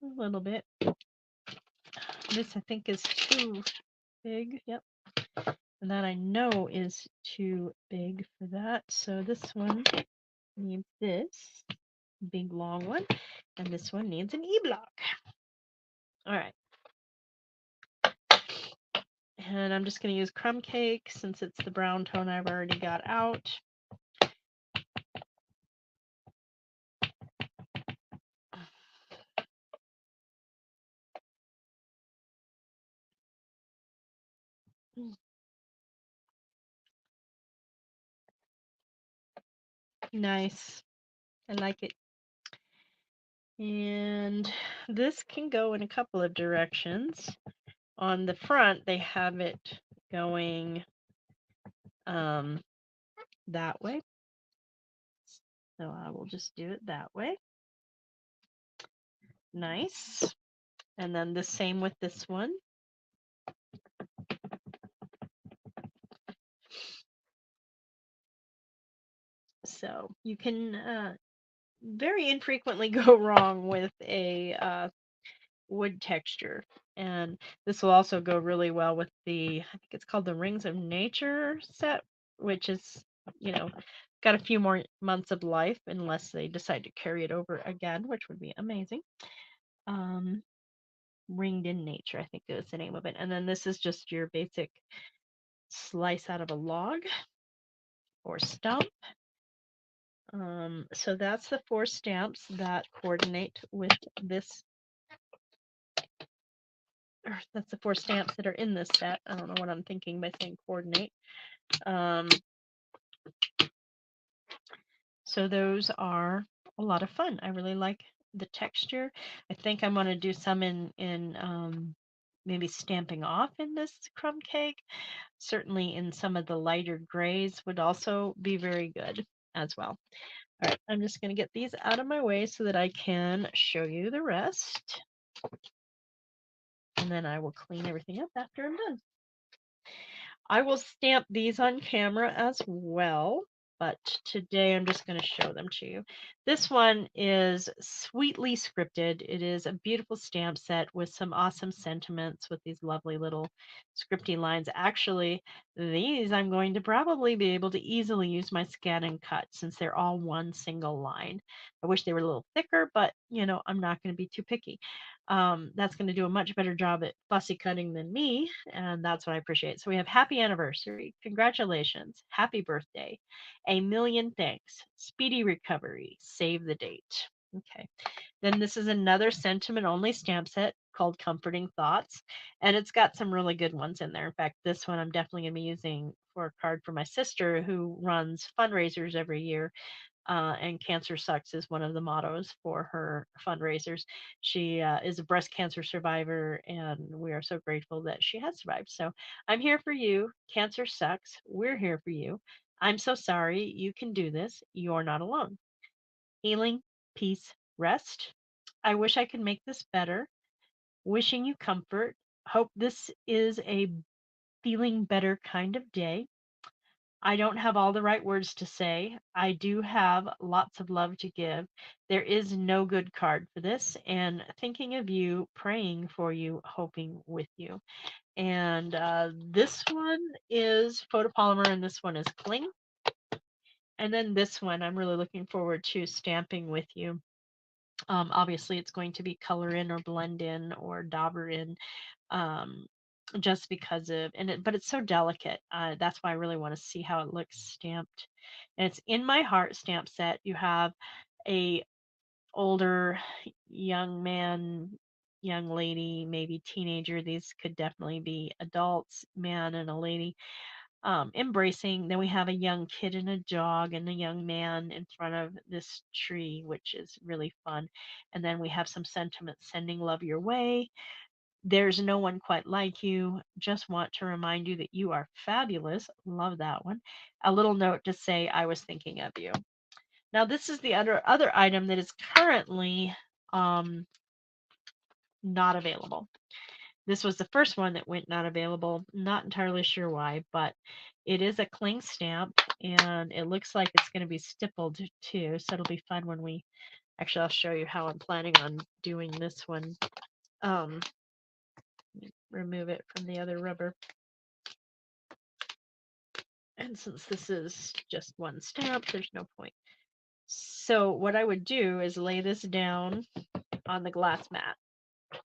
a little bit. This I think is too big. Yep. And that I know is too big for that. So this one needs this big long one. And this one needs an E block. All right. And I'm just going to use crumb cake since it's the brown tone I've already got out. Nice. I like it. And this can go in a couple of directions. On the front, they have it going that way. So I will just do it that way. Nice. And then the same with this one. So you can very infrequently go wrong with a wood texture. And this will also go really well with the, I think it's called the Rings of Nature set, which is, got a few more months of life unless they decide to carry it over again, which would be amazing. Ringed in Nature, I think is the name of it. And then this is just your basic slice out of a log or stump. So that's the 4 stamps that coordinate with this. Or that's the 4 stamps that are in this set. I don't know what I'm thinking by saying coordinate. So those are a lot of fun. I really like the texture. I think I'm going to do some in maybe stamping off in this crumb cake. Certainly in some of the lighter grays would also be very good as well. All right, I'm just going to get these out of my way so that I can show you the rest. And then I will clean everything up after I'm done. I will stamp these on camera as well, but today I'm just going to show them to you. This one is sweetly scripted. It is a beautiful stamp set with some awesome sentiments with these lovely little scripty lines. Actually, these I'm going to probably be able to easily use my scan and cut since they're all one single line. I wish they were a little thicker, but I'm not going to be too picky. That's going to do a much better job at fussy cutting than me, and that's what I appreciate. So we have happy anniversary, congratulations, happy birthday, a million thanks, speedy recovery, save the date. Okay, then this is another sentiment only stamp set called Comforting Thoughts, and it's got some really good ones in there. In fact, this one I'm definitely going to be using for a card for my sister who runs fundraisers every year. And Cancer Sucks is one of the mottos for her fundraisers. She is a breast cancer survivor, and we are so grateful that she has survived. So I'm here for you. Cancer sucks. We're here for you. I'm so sorry. You can do this. You're not alone. Healing, peace, rest. I wish I could make this better. Wishing you comfort. Hope this is a feeling better kind of day. I don't have all the right words to say. I do have lots of love to give. There is no good card for this. And thinking of you, praying for you, hoping with you. And this one is photopolymer, and this one is cling. And then this one, I'm really looking forward to stamping with you. Obviously, it's going to be color in or blend in or dauber in. Just because of but it's so delicate. That's why I really want to see how it looks stamped. And it's in my heart stamp set. You have a older young man, young lady, maybe teenager. These could definitely be adults, man and a lady. embracing. Then we have a young kid and a dog and a young man in front of this tree, which is really fun. And then we have some sentiments: sending love your way. There's no one quite like you. Just want to remind you that you are fabulous. Love that one. A little note to say, I was thinking of you. Now, this is the other item that is currently um, not available. This was the first one that went not available. Not entirely sure why, but it is a cling stamp, and it looks like it's going to be stippled too. So it'll be fun when we actually, I'll show you how I'm planning on doing this one. Um, remove it from the other rubber. And since this is just one stamp, there's no point. So what I would do is lay this down on the glass mat.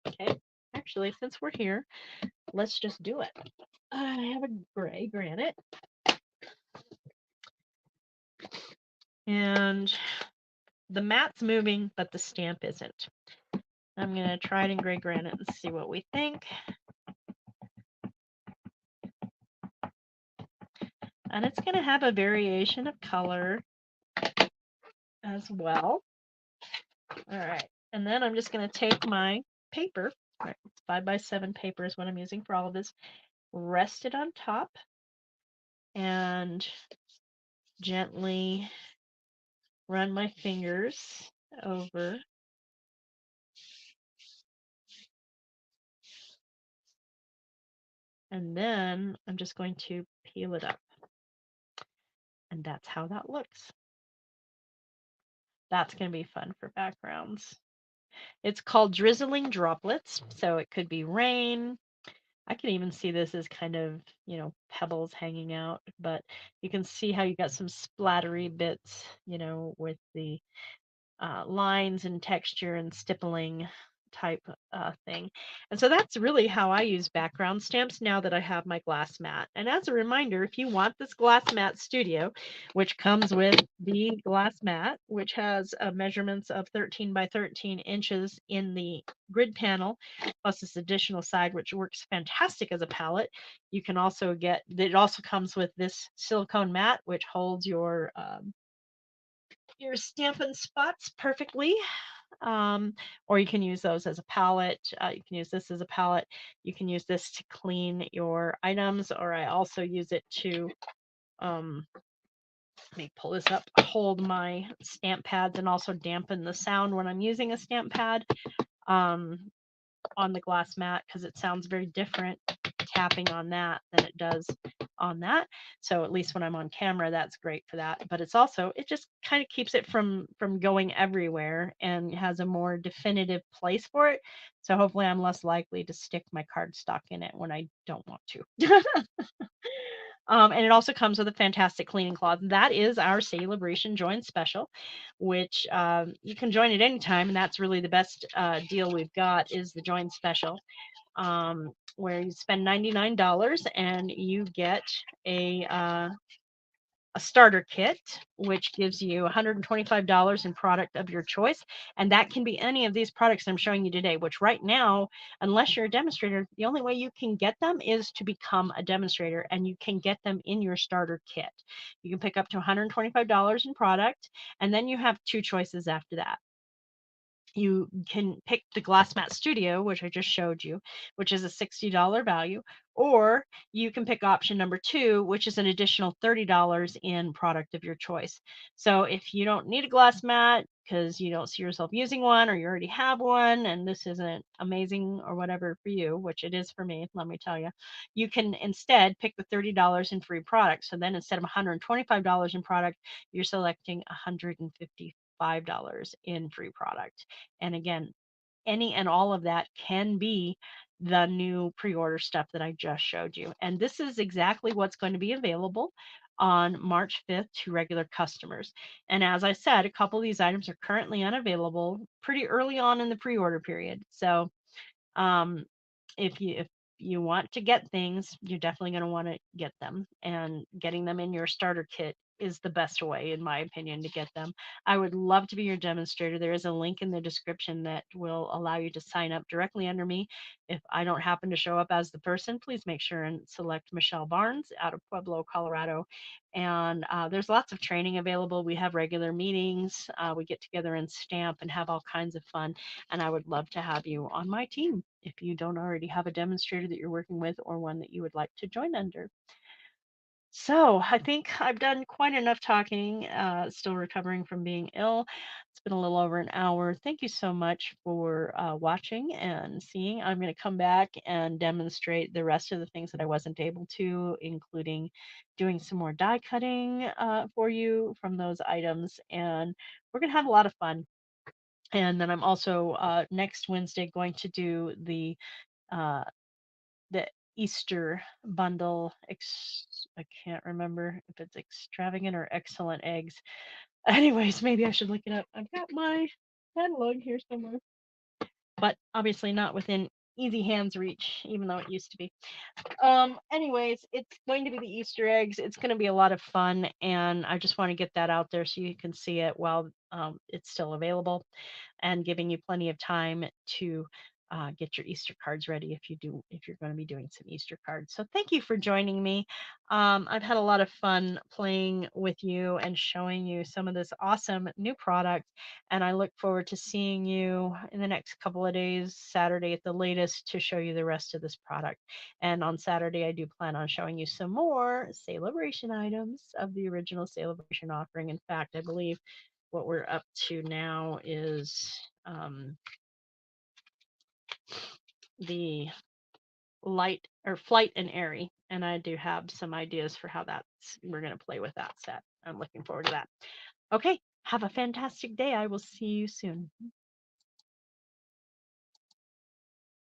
Okay. Actually, since we're here, let's just do it. I have a gray granite. And the mat's moving, but the stamp isn't. I'm going to try it in gray granite and see what we think. And it's going to have a variation of color as well. All right. And then I'm just going to take my paper. All right, 5x7 paper is what I'm using for all of this. Rest it on top and gently run my fingers over. And then I'm just going to peel it up. And that's how that looks. That's going to be fun for backgrounds. It's called Drizzling Droplets, so it could be rain. I can even see this as kind of, pebbles hanging out, but you can see how you got some splattery bits, with the lines and texture and stippling type thing. And so that's really how I use background stamps now that I have my glass mat. And as a reminder, if you want this glass mat studio, which comes with the glass mat, which has measurements of 13 by 13 inches in the grid panel, plus this additional side, which works fantastic as a palette. You can also get, it also comes with this silicone mat, which holds your Stampin' spots perfectly. Or you can use those as a palette. You can use this as a palette. You can use this to clean your items, or I also use it to, let me pull this up, hold my stamp pads and also dampen the sound when I'm using a stamp pad on the glass mat, because it sounds very different tapping on that than it does on that. So at least when I'm on camera, that's great for that. But it's also, it just kind of keeps it from going everywhere and has a more definitive place for it. So hopefully I'm less likely to stick my cardstock in it when I don't want to. And it also comes with a fantastic cleaning cloth. That is our Celebration Join Special, which you can join at any time. And that's really the best deal we've got, is the Join Special, where you spend $99 and you get a starter kit, which gives you $125 in product of your choice. And that can be any of these products I'm showing you today, which right now, unless you're a demonstrator, the only way you can get them is to become a demonstrator, and you can get them in your starter kit. You can pick up to $125 in product, and then you have two choices after that. You can pick the Glass Mat Studio, which I just showed you, which is a $60 value, or you can pick option number 2, which is an additional $30 in product of your choice. So if you don't need a glass mat because you don't see yourself using one, or you already have one and this isn't amazing or whatever for you, which it is for me, let me tell you, you can instead pick the $30 in free product. So then instead of $125 in product, you're selecting $155 in free product. And again, any and all of that can be the new pre-order stuff that I just showed you. And this is exactly what's going to be available on March 5th to regular customers. And as I said, a couple of these items are currently unavailable pretty early on in the pre-order period. So if you want to get things, you're definitely going to want to get them, and getting them in your starter kit is the best way, in my opinion, to get them. I would love to be your demonstrator. There is a link in the description that will allow you to sign up directly under me. If I don't happen to show up as the person, please make sure and select Michelle Barnes out of Pueblo, Colorado. And there's lots of training available. We have regular meetings. We get together and stamp and have all kinds of fun. And I would love to have you on my team if you don't already have a demonstrator that you're working with or one that you would like to join under. So I think I've done quite enough talking, still recovering from being ill. It's been a little over an hour. Thank you so much for watching and seeing. I'm going to come back and demonstrate the rest of the things that I wasn't able to, including doing some more die cutting for you from those items. And we're going to have a lot of fun. And then I'm also next Wednesday going to do uh, the Easter bundle. I can't remember if it's extravagant or excellent eggs. Anyways, maybe I should look it up. I've got my catalog here somewhere, but obviously not within easy hands reach, even though it used to be. Anyways, it's going to be the Easter eggs. It's going to be a lot of fun, and I just want to get that out there so you can see it while it's still available, and giving you plenty of time to get your Easter cards ready if you're going to be doing some Easter cards. So thank you for joining me. I've had a lot of fun playing with you and showing you some of this awesome new product, and I look forward to seeing you in the next couple of days, Saturday at the latest, to show you the rest of this product. And on Saturday, I do plan on showing you some more Celebration items of the original Celebration offering. In fact, I believe what we're up to now is the light or flight and airy, and I do have some ideas for how we're going to play with that set. I'm looking forward to that. Okay, have a fantastic day. I will see you soon.